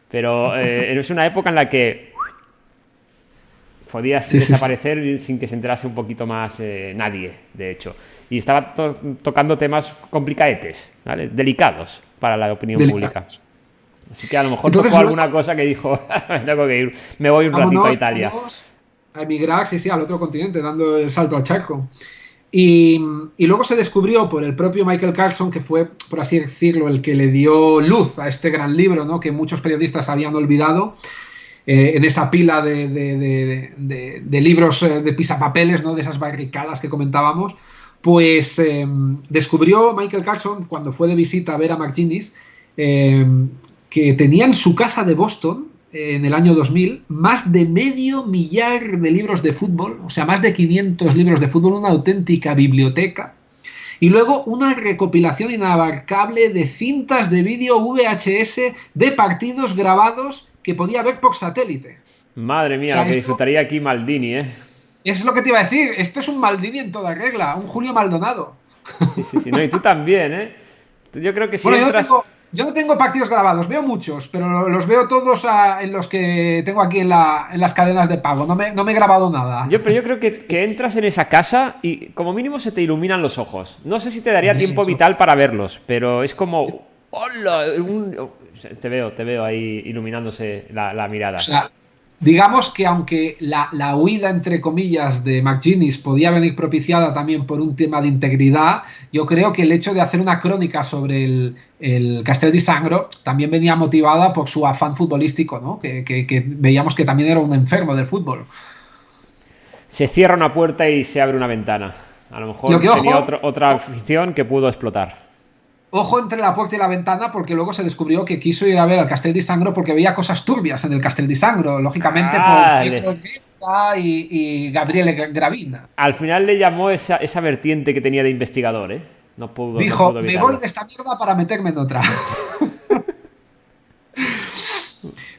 Pero es una época en la que podías desaparecer sin que se enterase un poquito más nadie, de hecho. Y estaba tocando temas complicadetes, ¿vale? Delicados para la opinión pública. Así que a lo mejor tocó alguna cosa que dijo, tengo que ir, me voy un ratito a Italia. A emigrar, sí, al otro continente, dando el salto al charco. Y luego se descubrió por el propio Michael Carlson, que fue, por así decirlo, el que le dio luz a este gran libro, ¿no? Que muchos periodistas habían olvidado, en esa pila de libros de pisapapeles, ¿no? De esas barricadas que comentábamos. Pues descubrió Michael Carlson, cuando fue de visita a ver a McGuinness, que tenía en su casa de Boston, en el año 2000, más de 500.000 de libros de fútbol, o sea, más de 500 libros de fútbol, una auténtica biblioteca. Y luego una recopilación inabarcable de cintas de vídeo VHS de partidos grabados que podía ver por satélite. Madre mía, o sea, lo que disfrutaría aquí Maldini, ¿eh? Es lo que te iba a decir, esto es un Maldini en toda regla, un Julio Maldonado. Sí, no, y tú también, ¿eh? Yo creo que si bueno, entras... yo no tengo partidos grabados, veo muchos, pero los veo todos en los que tengo aquí en las cadenas de pago. No me he grabado nada. Pero yo creo que entras en esa casa y como mínimo se te iluminan los ojos. No sé si te daría tiempo vital para verlos, pero es como... ¡Hola! Te veo ahí iluminándose la mirada. O sea, digamos que aunque la huida, entre comillas, de McGuinness podía venir propiciada también por un tema de integridad, yo creo que el hecho de hacer una crónica sobre el Castel di Sangro también venía motivada por su afán futbolístico, ¿no? Que veíamos que también era un enfermo del fútbol. Se cierra una puerta y se abre una ventana. A lo mejor tenía otra afición que pudo explotar. Ojo entre la puerta y la ventana, porque luego se descubrió que quiso ir a ver al Castel di Sangro porque veía cosas turbias en el Castel di Sangro, lógicamente por Pietro Grezza y Gabriele Gravina. Al final le llamó esa vertiente que tenía de investigador, ¿eh? Dijo, me voy de esta mierda para meterme en otra.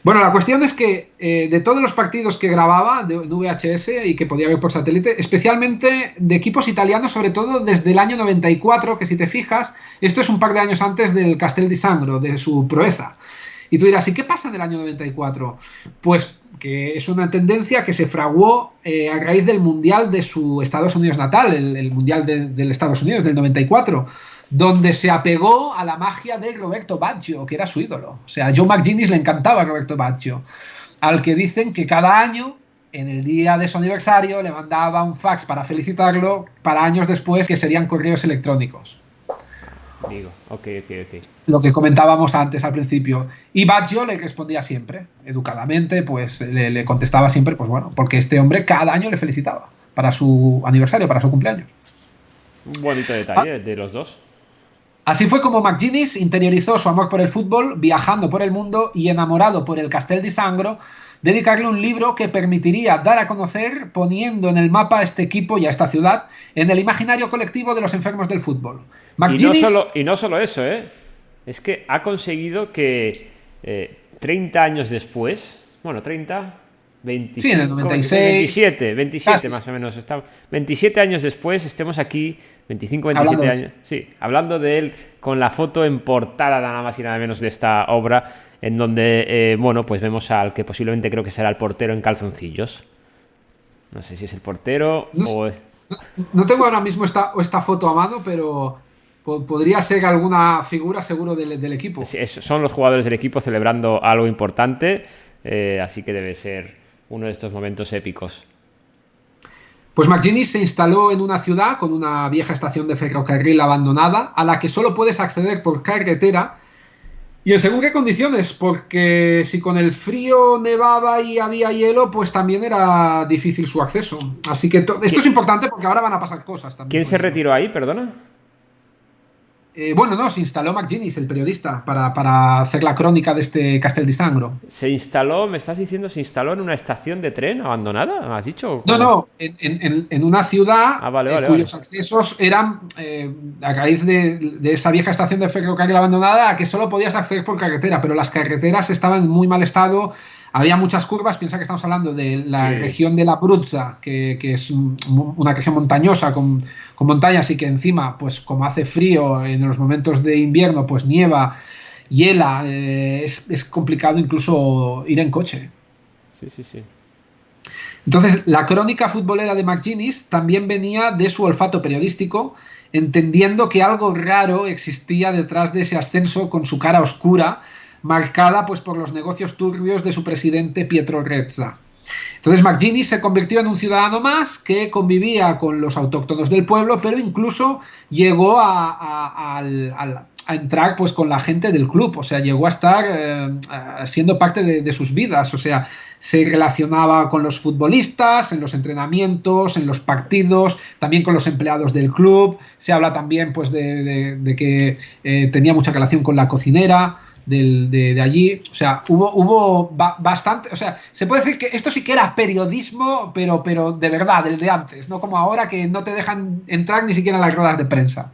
Bueno, la cuestión es que de todos los partidos que grababa de VHS y que podía ver por satélite, especialmente de equipos italianos, sobre todo desde el año 94, que si te fijas, esto es un par de años antes del Castel di Sangro, de su proeza. Y tú dirás, ¿y qué pasa en el año 94? Pues que es una tendencia que se fraguó a raíz del Mundial de su Estados Unidos natal, el Mundial del Estados Unidos del 94, donde se apegó a la magia de Roberto Baggio, que era su ídolo. O sea, a Joe McGuinness le encantaba Roberto Baggio, al que dicen que cada año, en el día de su aniversario, le mandaba un fax para felicitarlo, para años después que serían correos electrónicos. Digo, ok. Lo que comentábamos antes al principio. Y Baggio le respondía siempre, educadamente, pues le contestaba siempre, pues bueno, porque este hombre cada año le felicitaba para su aniversario, para su cumpleaños. Un bonito Ah, detalle de los dos. Así fue como McGuinness interiorizó su amor por el fútbol, viajando por el mundo y enamorado por el Castel di Sangro, dedicarle un libro que permitiría dar a conocer, poniendo en el mapa a este equipo y a esta ciudad en el imaginario colectivo de los enfermos del fútbol. McGuinness, Y no solo eso, ¿eh? Es que ha conseguido que 30 años después, bueno, 30, sí, en el 25, 26, 96, 27 casi, más o menos. 27 años después estemos aquí, 25, hablando 27 de... años, sí, hablando de él con la foto en portada nada más y nada menos de esta obra, en donde, bueno, pues vemos al que posiblemente creo que será el portero en calzoncillos. No sé si es el portero No, o... no tengo ahora mismo esta foto a mano, pero podría ser alguna figura seguro del equipo. Son los jugadores del equipo celebrando algo importante, así que debe ser uno de estos momentos épicos. Pues McGuinness se instaló en una ciudad con una vieja estación de ferrocarril abandonada a la que solo puedes acceder por carretera y en según qué condiciones, porque si con el frío nevaba y había hielo, pues también era difícil su acceso. Así que esto es importante porque ahora van a pasar cosas también ¿Quién con se ello. retiró ahí, perdona? Bueno, no, se instaló McGuinness, el periodista, para hacer la crónica de este Castel di Sangro. Se instaló, me estás diciendo, se instaló en una estación de tren abandonada, ¿has dicho? No, ¿Cómo? no, en una ciudad Ah, vale. cuyos accesos eran a raíz de esa vieja estación de ferrocarril abandonada a que solo podías acceder por carretera, pero las carreteras estaban en muy mal estado, había muchas curvas, piensa que estamos hablando de la Sí, región de la Abruzza, que es una región montañosa con montañas y que encima, pues como hace frío en los momentos de invierno, pues nieva, hiela, es complicado incluso ir en coche. sí. Entonces, la crónica futbolera de McGuinness también venía de su olfato periodístico, entendiendo que algo raro existía detrás de ese ascenso con su cara oscura, marcada pues por los negocios turbios de su presidente Pietro Rezza. Entonces McGuinness se convirtió en un ciudadano más que convivía con los autóctonos del pueblo, pero incluso llegó a entrar pues con la gente del club, o sea, llegó a estar siendo parte de sus vidas, o sea, se relacionaba con los futbolistas, en los entrenamientos, en los partidos, también con los empleados del club, se habla también pues de que tenía mucha relación con la cocinera, de allí, o sea, hubo bastante, o sea, se puede decir que esto sí que era periodismo, pero de verdad, del de antes, no como ahora que no te dejan entrar ni siquiera en las ruedas de prensa.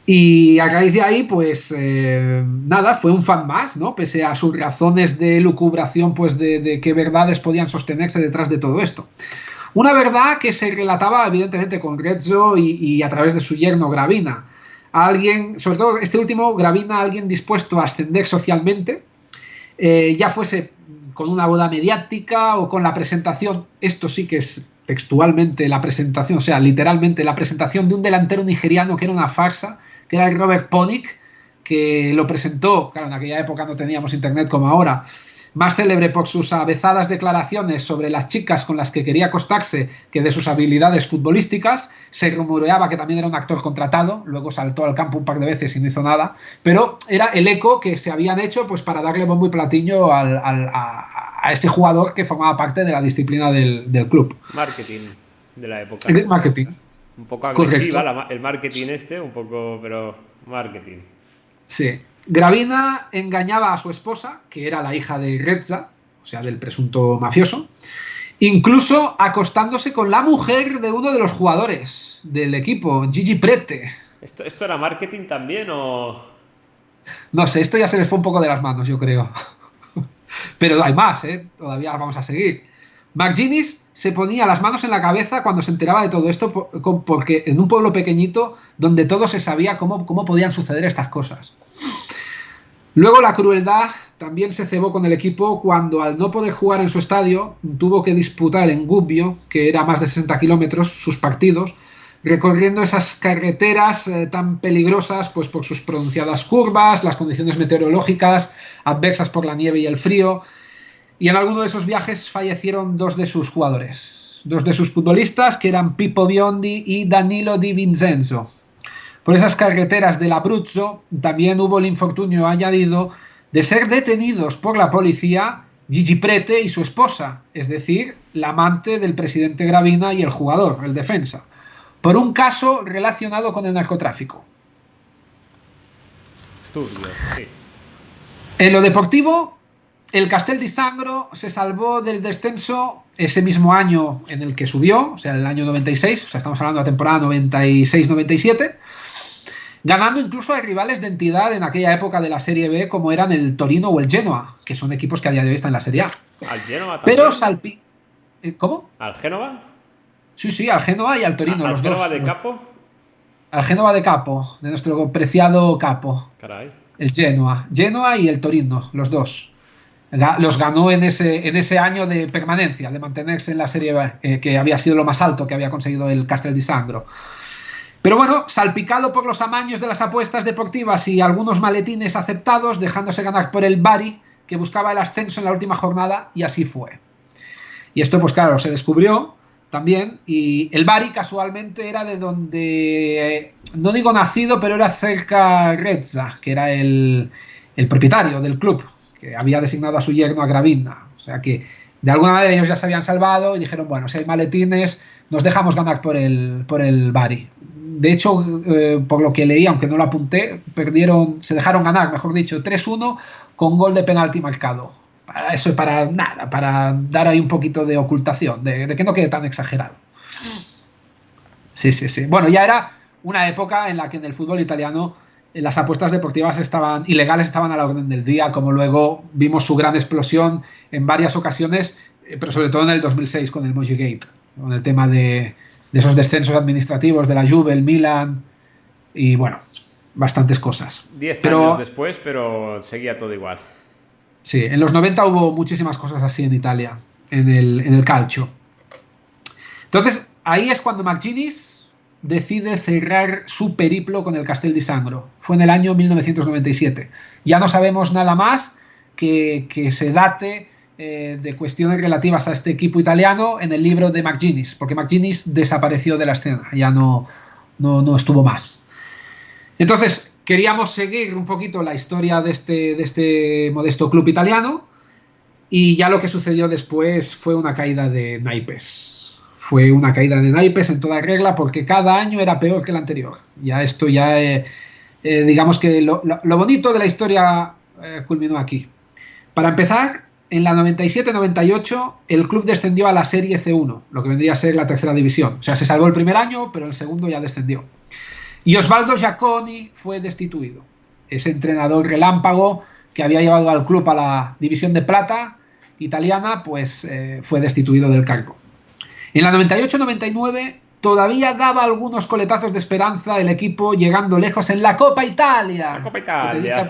Y a raíz de ahí, pues nada, fue un fan más, ¿no? Pese a sus razones de lucubración, pues de qué verdades podían sostenerse detrás de todo esto. Una verdad que se relataba evidentemente con Grezzo y a través de su yerno Gravina. A alguien, sobre todo este último, Gravina, a alguien dispuesto a ascender socialmente, ya fuese con una boda mediática o con la presentación, esto sí que es textualmente la presentación, o sea, literalmente la presentación de un delantero nigeriano que era una farsa, que era el Robert Ponick, que lo presentó, claro, en aquella época no teníamos internet como ahora, más célebre por sus avezadas declaraciones sobre las chicas con las que quería acostarse que de sus habilidades futbolísticas. Se rumoreaba que también era un actor contratado, luego saltó al campo un par de veces y no hizo nada, pero era el eco que se habían hecho pues para darle bombo y platillo a ese jugador que formaba parte de la disciplina del club. marketing de la época. El marketing, Un poco agresiva correcto. el marketing un poco, pero marketing. Sí. Gravina engañaba a su esposa, que era la hija de Rezza, o sea, del presunto mafioso, incluso acostándose con la mujer de uno de los jugadores del equipo, Gigi Prete. ¿Esto era marketing también o...? No sé, esto ya se les fue un poco de las manos, yo creo. Pero hay más, ¿eh? Todavía vamos a seguir. McGuinness se ponía las manos en la cabeza cuando se enteraba de todo esto, porque en un pueblo pequeñito donde todo se sabía cómo podían suceder estas cosas. Luego la crueldad también se cebó con el equipo cuando al no poder jugar en su estadio tuvo que disputar en Gubbio, que era más de 60 kilómetros, sus partidos, recorriendo esas carreteras tan peligrosas pues por sus pronunciadas curvas, las condiciones meteorológicas adversas por la nieve y el frío, y en alguno de esos viajes fallecieron dos de sus jugadores, dos de sus futbolistas, que eran Pippo Biondi y Danilo Di Vincenzo. por esas carreteras del Abruzzo, también hubo el infortunio añadido de ser detenidos por la policía Gigi Prete y su esposa, es decir, la amante del presidente Gravina y el jugador, el defensa, por un caso relacionado con el narcotráfico. Turbio, sí. En lo deportivo, el Castel di Sangro se salvó del descenso ese mismo año en el que subió, o sea, el año 96, o sea, estamos hablando de la temporada 96-97, ganando incluso a rivales de entidad en aquella época de la Serie B como eran el Torino o el Genoa, que son equipos que a día de hoy están en la Serie A. ¿Al Génova también? Pero ¿cómo? ¿Al Génova? Sí, al Genoa y al Torino, ¿Al los Génova dos. de Capo? Al Génova de Capo, de nuestro preciado Capo. Caray. El Genoa y el Torino, los dos. Los ganó en ese año de permanencia, de mantenerse en la Serie B, que había sido lo más alto que había conseguido el Castel di Sangro. Pero bueno, salpicado por los amaños de las apuestas deportivas y algunos maletines aceptados, dejándose ganar por el Bari, que buscaba el ascenso en la última jornada, y así fue. Y esto, pues claro, se descubrió también, y el Bari casualmente era de donde, no digo nacido, pero era cerca Rezza, que era el propietario del club, que había designado a su yerno a Gravina. O sea que de alguna manera ellos ya se habían salvado y dijeron, bueno, si hay maletines, nos dejamos ganar por el Bari. De hecho, por lo que leí, aunque no lo apunté, se dejaron ganar, mejor dicho, 3-1 con gol de penalti marcado. Para eso, para nada, para dar ahí un poquito de ocultación, de que no quede tan exagerado. Sí. Bueno, ya era una época en la que en el fútbol italiano las apuestas deportivas ilegales estaban a la orden del día, como luego vimos su gran explosión en varias ocasiones, pero sobre todo en el 2006 con el Mojigate, con el tema de esos descensos administrativos de la Juve, el Milan y bueno, bastantes cosas. 10 años después, pero seguía todo igual. Sí, en los 90 hubo muchísimas cosas así en Italia, en el calcio. Entonces, ahí es cuando Magginis decide cerrar su periplo con el Castel di Sangro. Fue en el año 1997. Ya no sabemos nada más que se date de cuestiones relativas a este equipo italiano en el libro de Magginis, porque Magginis desapareció de la escena, ya no estuvo más. Entonces, queríamos seguir un poquito la historia de este modesto club italiano, y ya lo que sucedió después fue una caída de naipes. Fue una caída de naipes en toda regla, porque cada año era peor que el anterior. Ya esto ya, digamos que lo bonito de la historia culminó aquí. Para empezar, en la 97-98 el club descendió a la Serie C1, lo que vendría a ser la tercera división. O sea, se salvó el primer año, pero el segundo ya descendió. Y Osvaldo Giaconi fue destituido. Ese entrenador relámpago que había llevado al club a la división de plata italiana, pues fue destituido del cargo. En la 98-99 todavía daba algunos coletazos de esperanza el equipo, llegando lejos en la Copa Italia. La Copa Italia.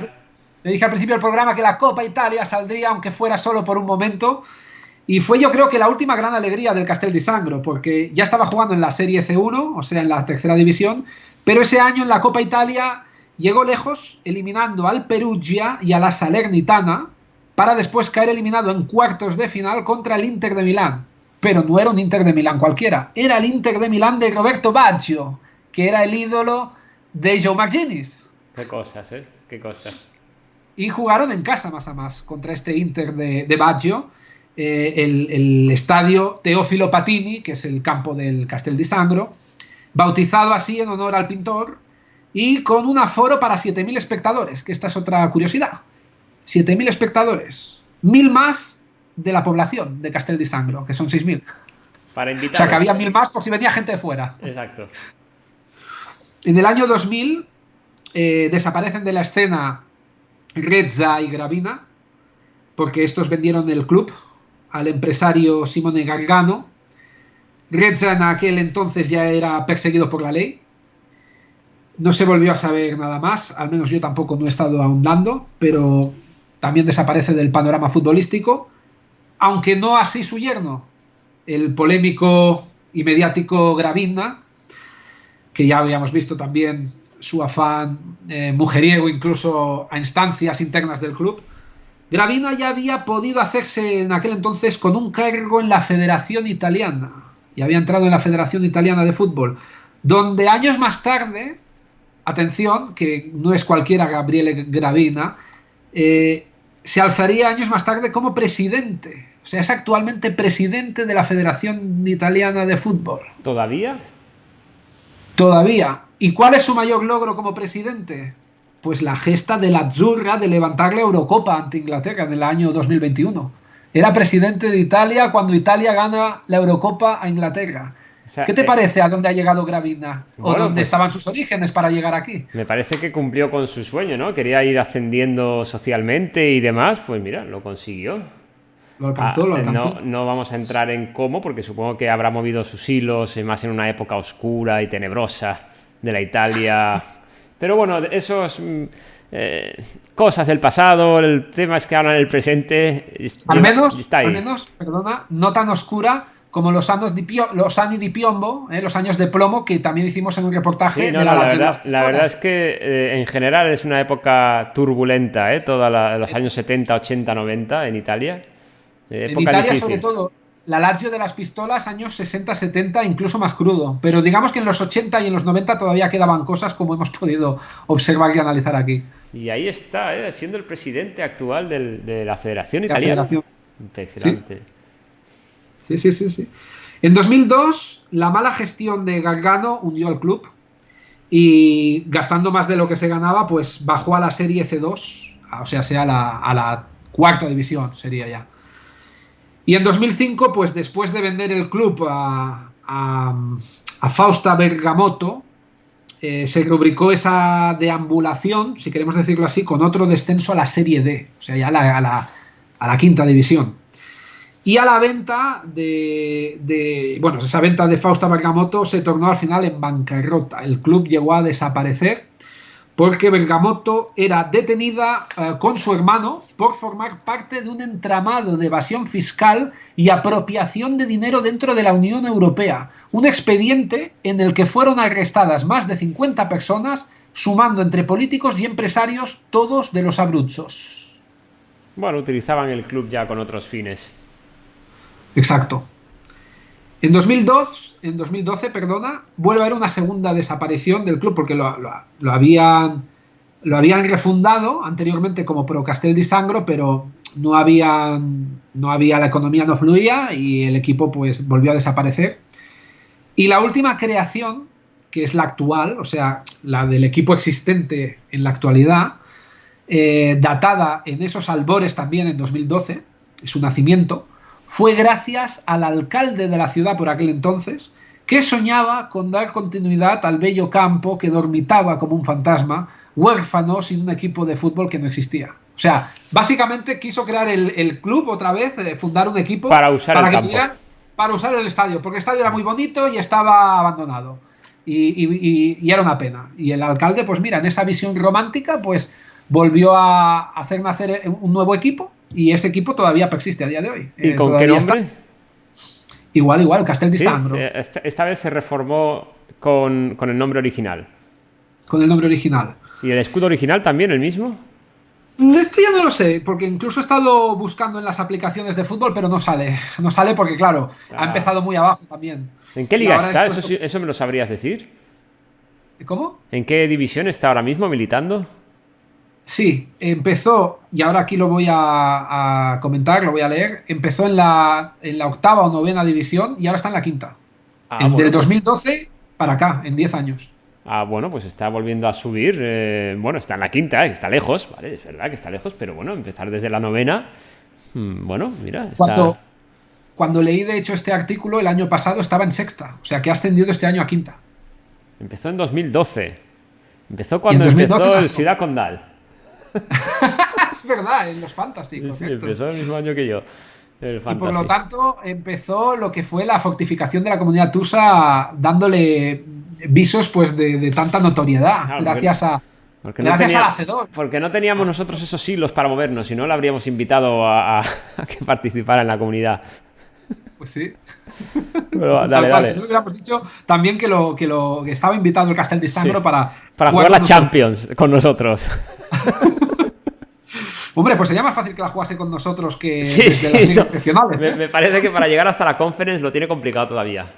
Te dije al principio del programa que la Copa Italia saldría, aunque fuera solo por un momento. Y fue, yo creo, que la última gran alegría del Castel di Sangro, porque ya estaba jugando en la Serie C1, o sea, en la tercera división, pero ese año en la Copa Italia llegó lejos, eliminando al Perugia y a la Salernitana, para después caer eliminado en cuartos de final contra el Inter de Milán. Pero no era un Inter de Milán cualquiera, era el Inter de Milán de Roberto Baggio, que era el ídolo de Joe Magginis. Qué cosas, qué cosas. Y jugaron en casa más a más contra este Inter de Baggio, el estadio Teófilo Patini, que es el campo del Castel di Sangro, bautizado así en honor al pintor, y con un aforo para 7.000 espectadores, que esta es otra curiosidad. 7.000 espectadores, 1.000 más de la población de Castel di Sangro, que son 6.000. Para invitados. O sea, que había 1.000 más por si venía gente de fuera. Exacto. En el año 2000 desaparecen de la escena Rezza y Gravina, porque estos vendieron el club al empresario Simone Gargano. Rezza en aquel entonces ya era perseguido por la ley. No se volvió a saber nada más, al menos yo tampoco no he estado ahondando, pero también desaparece del panorama futbolístico, aunque no así su yerno, el polémico y mediático Gravina, que ya habíamos visto también su afán mujeriego incluso a instancias internas del club. Gravina ya había podido hacerse en aquel entonces con un cargo en la Federación Italiana, y había entrado en la Federación Italiana de Fútbol, donde años más tarde atención, que no es cualquiera Gabriele Gravina, se alzaría años más tarde como presidente. O sea, es actualmente presidente de la Federación Italiana de Fútbol. ¿Todavía? Todavía. ¿Y cuál es su mayor logro como presidente? Pues la gesta de la Azzurra de levantar la Eurocopa ante Inglaterra en el año 2021. Era presidente de Italia cuando Italia gana la Eurocopa a Inglaterra. O sea, ¿Qué te parece a dónde ha llegado Gravina? ¿O bueno, dónde pues, estaban sus orígenes para llegar aquí? me parece que cumplió con su sueño, ¿no? Quería ir ascendiendo socialmente y demás, pues mira, lo consiguió. Lo alcanzó, lo alcanzó. No vamos a entrar en cómo, porque supongo que habrá movido sus hilos, más en una época oscura y tenebrosa de la Italia. Pero bueno, esos cosas del pasado, el tema es que ahora en el presente Al está ahí. menos, perdona, no tan oscura como los años de Piombo, los años de plomo, que también hicimos en un reportaje Sí, no, de no, la la verdad es que en general es una época turbulenta, los años 70, 80, 90 en Italia. En Época Italia, difícil. sobre todo, la Lazio de las pistolas, años 60, 70, incluso más crudo. Pero digamos que en los 80 y en los 90 todavía quedaban cosas como hemos podido observar y analizar aquí. Y ahí está, siendo el presidente actual de la Federación La Italiana. federación. Impresionante. Sí. En 2002, la mala gestión de Gargano hundió al club y gastando más de lo que se ganaba, pues bajó a la Serie C2, o sea a la cuarta división sería ya. Y en 2005, pues después de vender el club a Fausta Bergamoto, se rubricó esa deambulación, si queremos decirlo así, con otro descenso a la Serie D, o sea, ya a la quinta división. Y a la venta bueno, esa venta de Fausta Bergamoto se tornó al final en bancarrota. El club llegó a desaparecer porque Bergamoto era detenida con su hermano por formar parte de un entramado de evasión fiscal y apropiación de dinero dentro de la Unión Europea. Un expediente en el que fueron arrestadas más de 50 personas, sumando entre políticos y empresarios, todos de los Abruzos. Bueno, utilizaban el club ya con otros fines. Exacto. En 2012, vuelve a haber una segunda desaparición del club porque lo habían refundado anteriormente como Pro Castel di Sangro, pero no había la economía no fluía y el equipo pues volvió a desaparecer. Y la última creación, que es la actual, o sea, la del equipo existente en la actualidad, datada en esos albores también en 2012, su nacimiento, fue gracias al alcalde de la ciudad por aquel entonces, que soñaba con dar continuidad al bello campo que dormitaba como un fantasma, huérfano sin un equipo de fútbol que no existía. O sea, básicamente quiso crear el club otra vez, fundar un equipo para usar el campo. Para usar el estadio, porque el estadio era muy bonito y estaba abandonado. Y era una pena. Y el alcalde, pues mira, en esa visión romántica, pues volvió a hacer nacer un nuevo equipo. Y ese equipo todavía persiste a día de hoy. ¿Y con qué nombre? Igual, Castel di Sí, Sangro. Esta vez se reformó con el nombre original. Con el nombre original. ¿Y el escudo original también el mismo? Esto ya no lo sé, porque incluso he estado buscando en las aplicaciones de fútbol, pero no sale. No sale porque, claro, ha empezado muy abajo también. ¿En qué liga está? ¿Eso me lo sabrías decir? ¿Cómo? ¿En qué división está ahora mismo militando? Sí, empezó, y ahora aquí lo voy a comentar, lo voy a leer, empezó en la octava o novena división y ahora está en la quinta. Del 2012 para acá, en 10 años. Bueno, pues está volviendo a subir. Bueno, está en la quinta, está lejos, ¿vale? Es verdad que está lejos, pero bueno, empezar desde la novena, bueno, mira. Cuando leí, de hecho, este artículo, el año pasado estaba en sexta, o sea que ha ascendido este año a quinta. Empezó en 2012. Empezó cuando empezó el Ciudad Condal. Es verdad, en los Fantasy. Sí, empezó el mismo año que yo. Y por lo tanto empezó lo que fue la fortificación de la comunidad tusa, dándole visos pues de tanta notoriedad, claro, gracias al hacedor. Porque no teníamos nosotros esos hilos para movernos, si no le habríamos invitado a que participara en la comunidad. Pues sí. Pero, dale. Si no, hubiéramos dicho también que estaba invitado el Castel di Sangro para jugar la Champions con nosotros. Hombre, pues sería más fácil que la jugase con nosotros que desde las ligas regionales. Me parece que para llegar hasta la Conference lo tiene complicado todavía.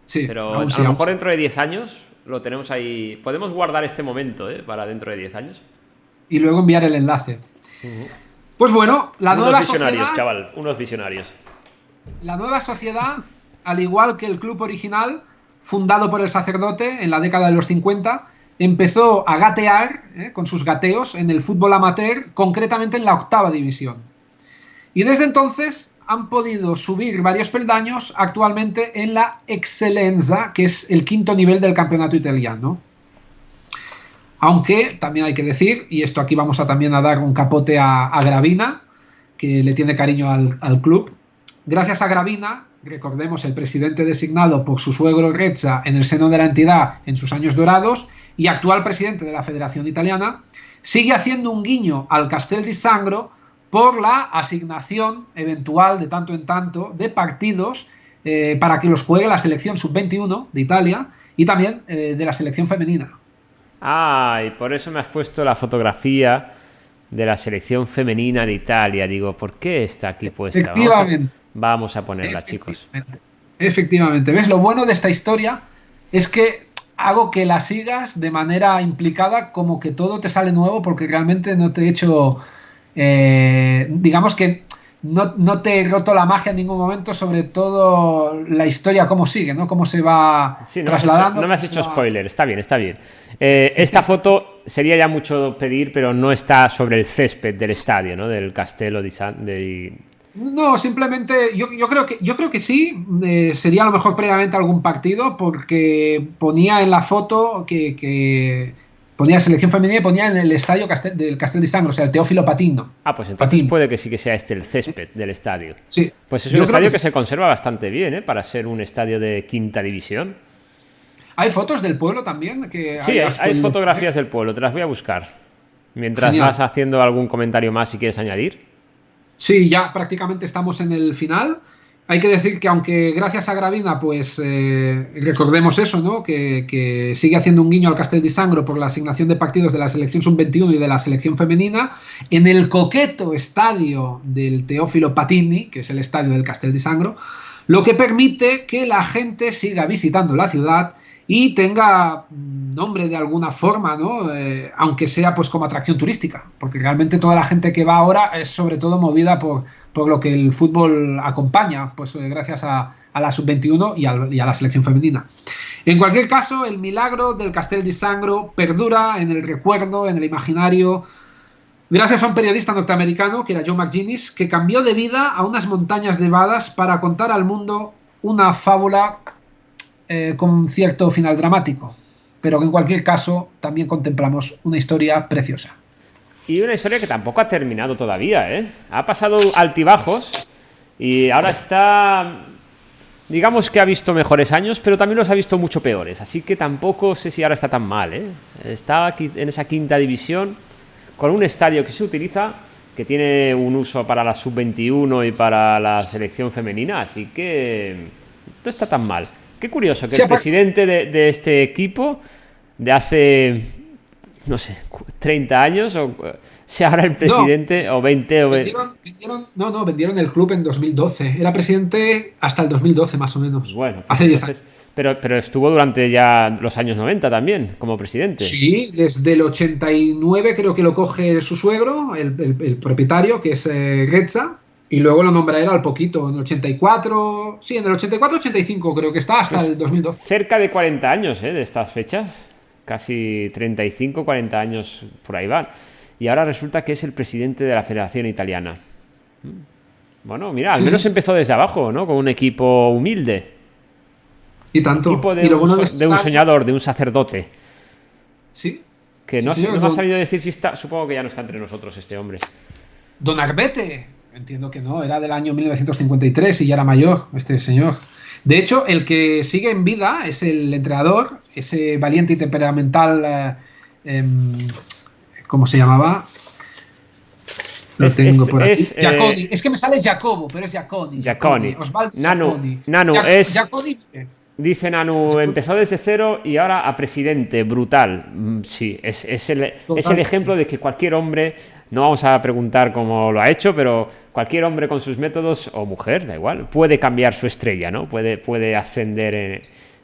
Sí, pero a lo mejor dentro de 10 años lo tenemos ahí. Podemos guardar este momento, para dentro de 10 años. Y luego enviar el enlace. Pues bueno, unos visionarios, chaval, unos visionarios. La nueva sociedad, al igual que el club original, fundado por el sacerdote en la década de los 50, empezó a gatear, con sus gateos, en el fútbol amateur, concretamente en la 8ª división. Y desde entonces han podido subir varios peldaños actualmente en la Eccellenza, que es el 5º nivel del campeonato italiano. Aunque también hay que decir, y esto aquí vamos también a dar un capote a Gravina, que le tiene cariño al club. Gracias a Gravina, recordemos, el presidente designado por su suegro Rezza en el seno de la entidad en sus años dorados y actual presidente de la Federación Italiana, sigue haciendo un guiño al Castel di Sangro por la asignación eventual de tanto en tanto de partidos para que los juegue la selección sub-21 de Italia y también de la selección femenina. Ah, y por eso me has puesto la fotografía de la selección femenina de Italia. Digo, ¿por qué está aquí puesta? Efectivamente. Vamos a ponerla, chicos. Efectivamente. ¿Ves? Lo bueno de esta historia es que hago que la sigas de manera implicada, como que todo te sale nuevo, porque realmente no te he hecho... digamos que no te he roto la magia en ningún momento, sobre todo la historia, cómo sigue, ¿no? Cómo se va trasladando. No me has hecho spoiler, está bien, está bien. Esta foto sería ya mucho pedir, pero no está sobre el césped del estadio, ¿no? Del Castello di... No, simplemente yo creo que sí, sería a lo mejor previamente algún partido, porque ponía en la foto que ponía selección femenina y ponía en el estadio del Castel di Sangro, o sea, el Teófilo Patino. Ah, pues entonces puede que sí que sea el césped del estadio. Sí. Pues es un estadio que se conserva bastante bien, para ser un estadio de 5ª división. ¿Hay fotos del pueblo también? Sí, hay fotografías del pueblo, te las voy a buscar. Mientras Genial. vas haciendo algún comentario más, si quieres añadir. Sí, ya prácticamente estamos en el final. Hay que decir que aunque gracias a Gravina, pues recordemos eso, ¿no? Que sigue haciendo un guiño al Castel di Sangro por la asignación de partidos de la selección sub-21 y de la selección femenina, en el coqueto estadio del Teófilo Patini, que es el estadio del Castel di Sangro, lo que permite que la gente siga visitando la ciudad y tenga nombre de alguna forma, ¿no? Aunque sea pues como atracción turística, porque realmente toda la gente que va ahora es sobre todo movida por lo que el fútbol acompaña, pues gracias a la sub-21 y a la selección femenina. En cualquier caso, el milagro del Castel di Sangro perdura en el recuerdo, en el imaginario, gracias a un periodista norteamericano, que era Joe McGinnis, que cambió de vida a unas montañas nevadas para contar al mundo una fábula con cierto final dramático, pero que en cualquier caso también contemplamos una historia preciosa. Y una historia que tampoco ha terminado todavía, ¿eh? Ha pasado altibajos y ahora está... Digamos que ha visto mejores años, pero también los ha visto mucho peores. Así que tampoco sé si ahora está tan mal, ¿eh? Está aquí en esa 5ª división con un estadio que se utiliza, que tiene un uso para la sub-21 y para la selección femenina, así que no está tan mal. Qué curioso que el presidente de este equipo de hace, no sé, 30 años o sea ahora el presidente, no, o 20 o vendieron el club en 2012. Era presidente hasta el 2012 más o menos. Bueno, pues hace 10 años. Pero estuvo durante ya los años 90 también como presidente. Sí, desde el 89 creo que lo coge su suegro, el propietario, que es Rezza. Y luego lo nombra él al poquito, en el 84... Sí, en el 84-85 creo que está, hasta el 2012. Cerca de 40 años, de estas fechas. Casi 35, 40 años por ahí van. Y ahora resulta que es el presidente de la Federación Italiana. Bueno, mira, al menos empezó desde abajo, ¿no? Con un equipo humilde. Y tanto. Un equipo de un soñador, de un sacerdote. Sí. Que no ha sabido decir si está... Supongo que ya no está entre nosotros este hombre. Don Arbete. Entiendo que no, era del año 1953 y ya era mayor este señor. De hecho, el que sigue en vida es el entrenador, ese valiente y temperamental, ¿cómo se llamaba? Lo tengo por aquí. Giaconi. Es que me sale Jacobo, pero es Giaconi. Osvaldo Giaconi. Nanu, dice Nanu, empezó desde cero y ahora a presidente, brutal. Sí, es el ejemplo de que cualquier hombre... No vamos a preguntar cómo lo ha hecho, pero cualquier hombre con sus métodos, o mujer, da igual, puede cambiar su estrella, ¿no? Puede ascender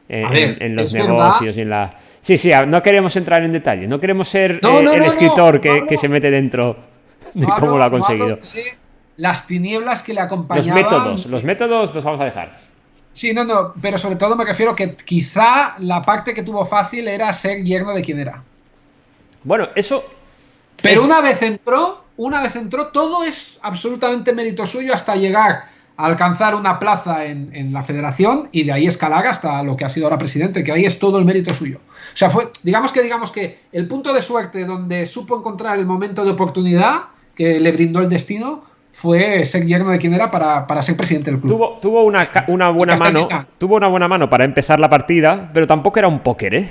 en los negocios y en la... Sí, no queremos entrar en detalles, no queremos ser el escritor que se mete dentro de cómo lo ha conseguido. Las tinieblas que le acompañaban. Los métodos los vamos a dejar. Sí, pero sobre todo me refiero que quizá la parte que tuvo fácil era ser yerno de quien era. Bueno, eso... Pero una vez entró, todo es absolutamente mérito suyo hasta llegar a alcanzar una plaza en la federación y de ahí escalar hasta lo que ha sido ahora presidente, que ahí es todo el mérito suyo. O sea, digamos que el punto de suerte donde supo encontrar el momento de oportunidad que le brindó el destino fue ser yerno de quien era para ser presidente del club. Tuvo una buena mano para empezar la partida, pero tampoco era un póker, ¿eh?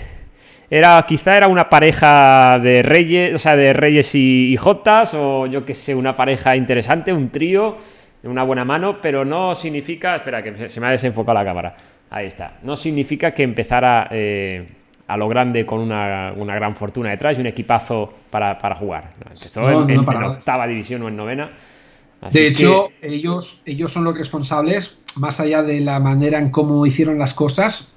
Quizá era una pareja de reyes, o sea, de reyes y jotas, o yo qué sé, una pareja interesante, un trío, una buena mano, pero no significa... Espera, que se me ha desenfocado la cámara. Ahí está. No significa que empezara a lo grande con una gran fortuna detrás y un equipazo para jugar. Empezó en octava división o en novena. De hecho, ellos son los responsables, más allá de la manera en cómo hicieron las cosas,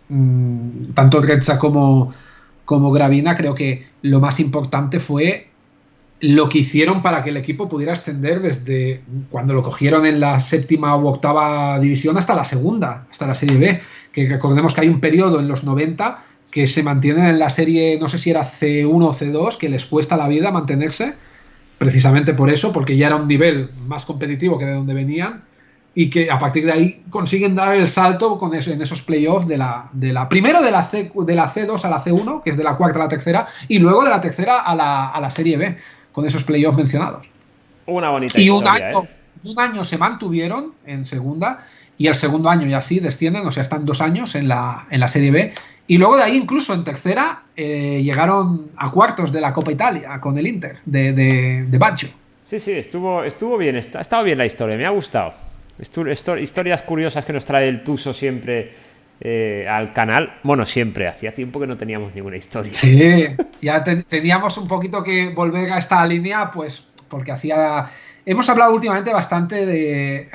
tanto Reza como Gravina, creo que lo más importante fue lo que hicieron para que el equipo pudiera ascender desde cuando lo cogieron en la séptima u octava división hasta la segunda, hasta la Serie B, que recordemos que hay un periodo en los 90 que se mantienen en la serie, no sé si era C1 o C2, que les cuesta la vida mantenerse, precisamente por eso, porque ya era un nivel más competitivo que de donde venían, y que a partir de ahí consiguen dar el salto en esos playoffs primero de la C2 a la C1, que es de la cuarta a la tercera, y luego de la tercera a la Serie B, con esos playoffs mencionados. Una bonita historia, un año se mantuvieron en segunda, y el segundo año ya sí descienden, o sea, están 2 años en la Serie B, y luego de ahí incluso en tercera llegaron a cuartos de la Copa Italia con el Inter de Baggio. Sí, estuvo bien, ha estado bien la historia, me ha gustado. Historias curiosas que nos trae el Tuso siempre al canal. Bueno, siempre, hacía tiempo que no teníamos ninguna historia. Sí, ya teníamos un poquito que volver a esta línea, pues porque hemos hablado últimamente bastante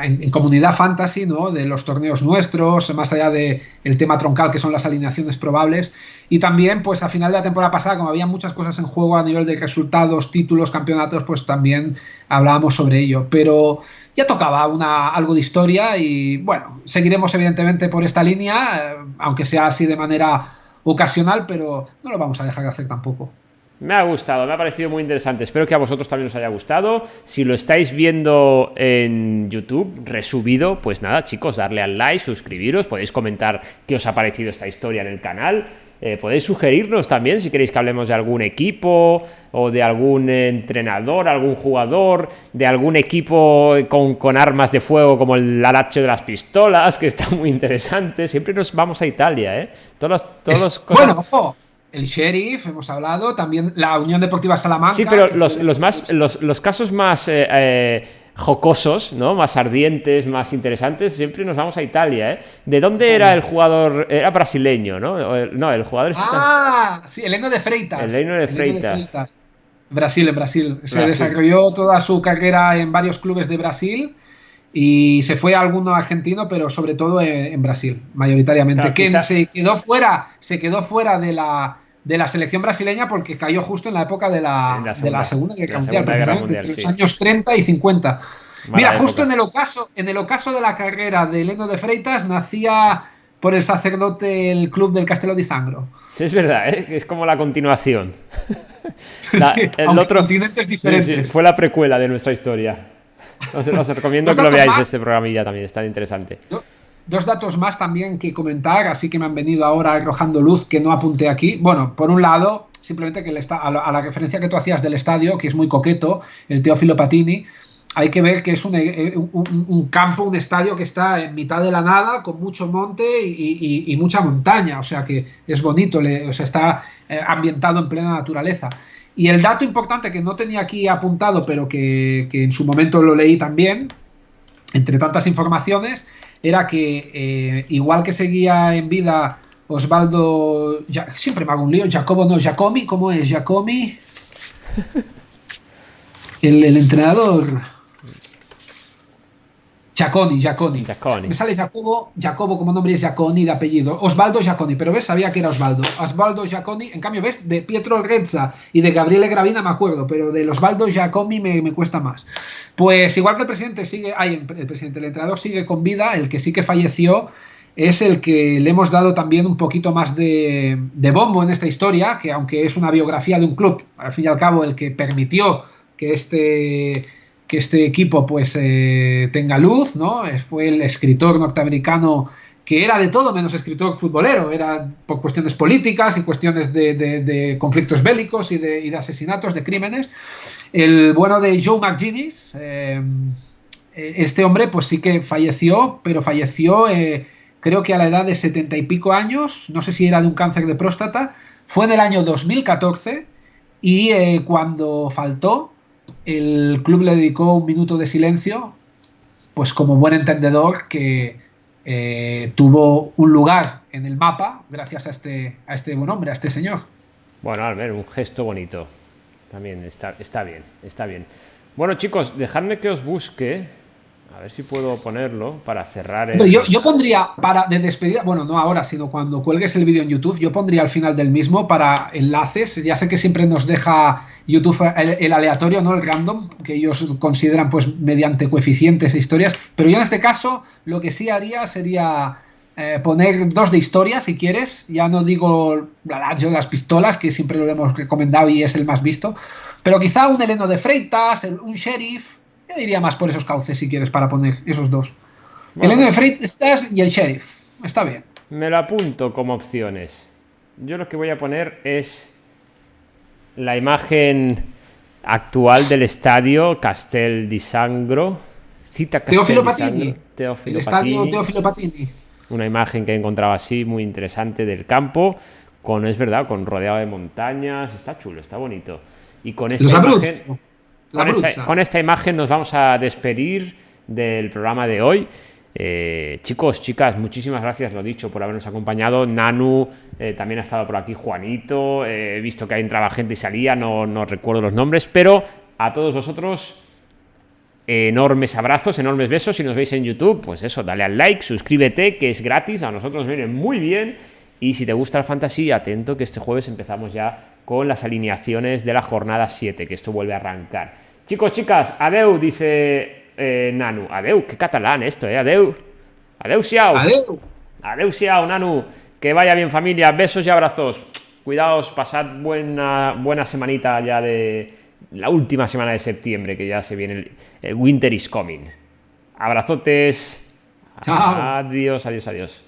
en comunidad fantasy, ¿no? De los torneos nuestros, más allá del tema troncal que son las alineaciones probables, y también pues a final de la temporada pasada, como había muchas cosas en juego a nivel de resultados, títulos, campeonatos, pues también hablábamos sobre ello, pero ya tocaba algo de historia y bueno, seguiremos evidentemente por esta línea, aunque sea así de manera ocasional, pero no lo vamos a dejar de hacer tampoco. Me ha gustado, me ha parecido muy interesante. Espero que a vosotros también os haya gustado. Si lo estáis viendo en YouTube, resubido, pues nada, chicos, darle al like, suscribiros, podéis comentar qué os ha parecido esta historia en el canal. Podéis sugerirnos también si queréis que hablemos de algún equipo o de algún entrenador, algún jugador, de algún equipo con armas de fuego como el Lazio de las pistolas, que está muy interesante. Siempre nos vamos a Italia, ¿eh? Bueno, ojo. El Sheriff, hemos hablado, también la Unión Deportiva Salamanca. Sí, pero los casos más jocosos, ¿no? Más ardientes, más interesantes, siempre nos vamos a Italia, ¿eh? ¿De dónde era el jugador? Era brasileño, ¿no? No, el jugador... Sí, Heleno de Freitas. Heleno de Freitas. En Brasil. Se desarrolló toda su carrera en varios clubes de Brasil y se fue a alguno argentino, pero sobre todo en Brasil, mayoritariamente. Claro, se quedó fuera de la selección brasileña porque cayó justo en la época de la Segunda Guerra Mundial, precisamente, entre los años 30 y 50. Mira, justo en el ocaso de la carrera de Heleno de Freitas nacía por el sacerdote el club del Castelló di Sangro. Sí, es verdad, ¿eh? Es como la continuación. Continentes diferentes. Sí, fue la precuela de nuestra historia. Os recomiendo que lo veáis este programilla también, está interesante. 2 datos más también que comentar, así que me han venido ahora arrojando luz que no apunté aquí. Bueno, por un lado, simplemente que a la referencia que tú hacías del estadio, que es muy coqueto, el Teófilo Patini, hay que ver que es un campo, un estadio que está en mitad de la nada, con mucho monte y mucha montaña, o sea que es bonito, está ambientado en plena naturaleza. Y el dato importante que no tenía aquí apuntado, pero que en su momento lo leí también, entre tantas informaciones, era que igual que seguía en vida Osvaldo, siempre me hago un lío, Giacomi, ¿cómo es? Giacomi, el entrenador. Giaconi. Giaconi. Me sale Jacobo como nombre es Giaconi de apellido. Osvaldo Giaconi, pero ves, sabía que era Osvaldo Giaconi. En cambio, ves, de Pietro Rezza y de Gabriele Gravina me acuerdo, pero del Osvaldo Giaconi me cuesta más. Pues igual que el presidente sigue, el entrenador sigue con vida, el que sí que falleció es el que le hemos dado también un poquito más de bombo en esta historia, que aunque es una biografía de un club, al fin y al cabo el que permitió que este equipo pues tenga luz, ¿no? Fue el escritor norteamericano que era de todo menos escritor futbolero, era por cuestiones políticas y cuestiones de conflictos bélicos y de asesinatos, de crímenes. El bueno de Joe McGuinness, este hombre pues sí que falleció, pero falleció creo que a la edad de 70 y pico años, no sé si era de un cáncer de próstata, fue en el año 2014 y cuando faltó el club le dedicó un minuto de silencio, pues como buen entendedor que tuvo un lugar en el mapa gracias a este buen hombre, a este señor. Bueno, Albert, un gesto bonito. También está bien. Bueno, chicos, dejadme que os busque. A ver si puedo ponerlo para cerrar el... Yo pondría de despedida, bueno, no ahora, sino cuando cuelgues el vídeo en YouTube, yo pondría al final del mismo para enlaces. Ya sé que siempre nos deja YouTube el aleatorio, no el random, que ellos consideran pues mediante coeficientes e historias, pero yo en este caso lo que sí haría sería poner 2 de historia, si quieres. Ya no digo yo las pistolas, que siempre lo hemos recomendado y es el más visto, pero quizá un Heleno de Freitas, un Sheriff. Yo diría más por esos cauces, si quieres, para poner esos 2. Bueno, el Heleno de Freitas y el Sheriff. Está bien. Me lo apunto como opciones. Yo lo que voy a poner es la imagen actual del estadio Castel di Sangro. Cita Castel Teófilo di Patini. Sangro. Teófilo el estadio Patini. Teófilo Patini. Una imagen que he encontrado así, muy interesante del campo. Es verdad, con rodeado de montañas. Está chulo, está bonito. Y con esta imagen... Con esta imagen nos vamos a despedir del programa de hoy. Chicos, chicas, muchísimas gracias, lo dicho, por habernos acompañado. Nanu, también ha estado por aquí Juanito. He visto que ahí entraba gente y salía, no recuerdo los nombres, pero a todos vosotros, enormes abrazos, enormes besos. Si nos veis en YouTube, pues eso, dale al like, suscríbete, que es gratis, a nosotros nos viene muy bien. Y si te gusta el fantasy, atento que este jueves empezamos ya con las alineaciones de la jornada 7, que esto vuelve a arrancar. Chicos, chicas, adeu, dice Nanu. Adeu, qué catalán esto, adeu. Adeu, siau. Adeu, siau, Nanu. Que vaya bien, familia. Besos y abrazos. Cuidaos, pasad buena semanita ya de la última semana de septiembre, que ya se viene el Winter is coming. Abrazotes. Chao. Adiós.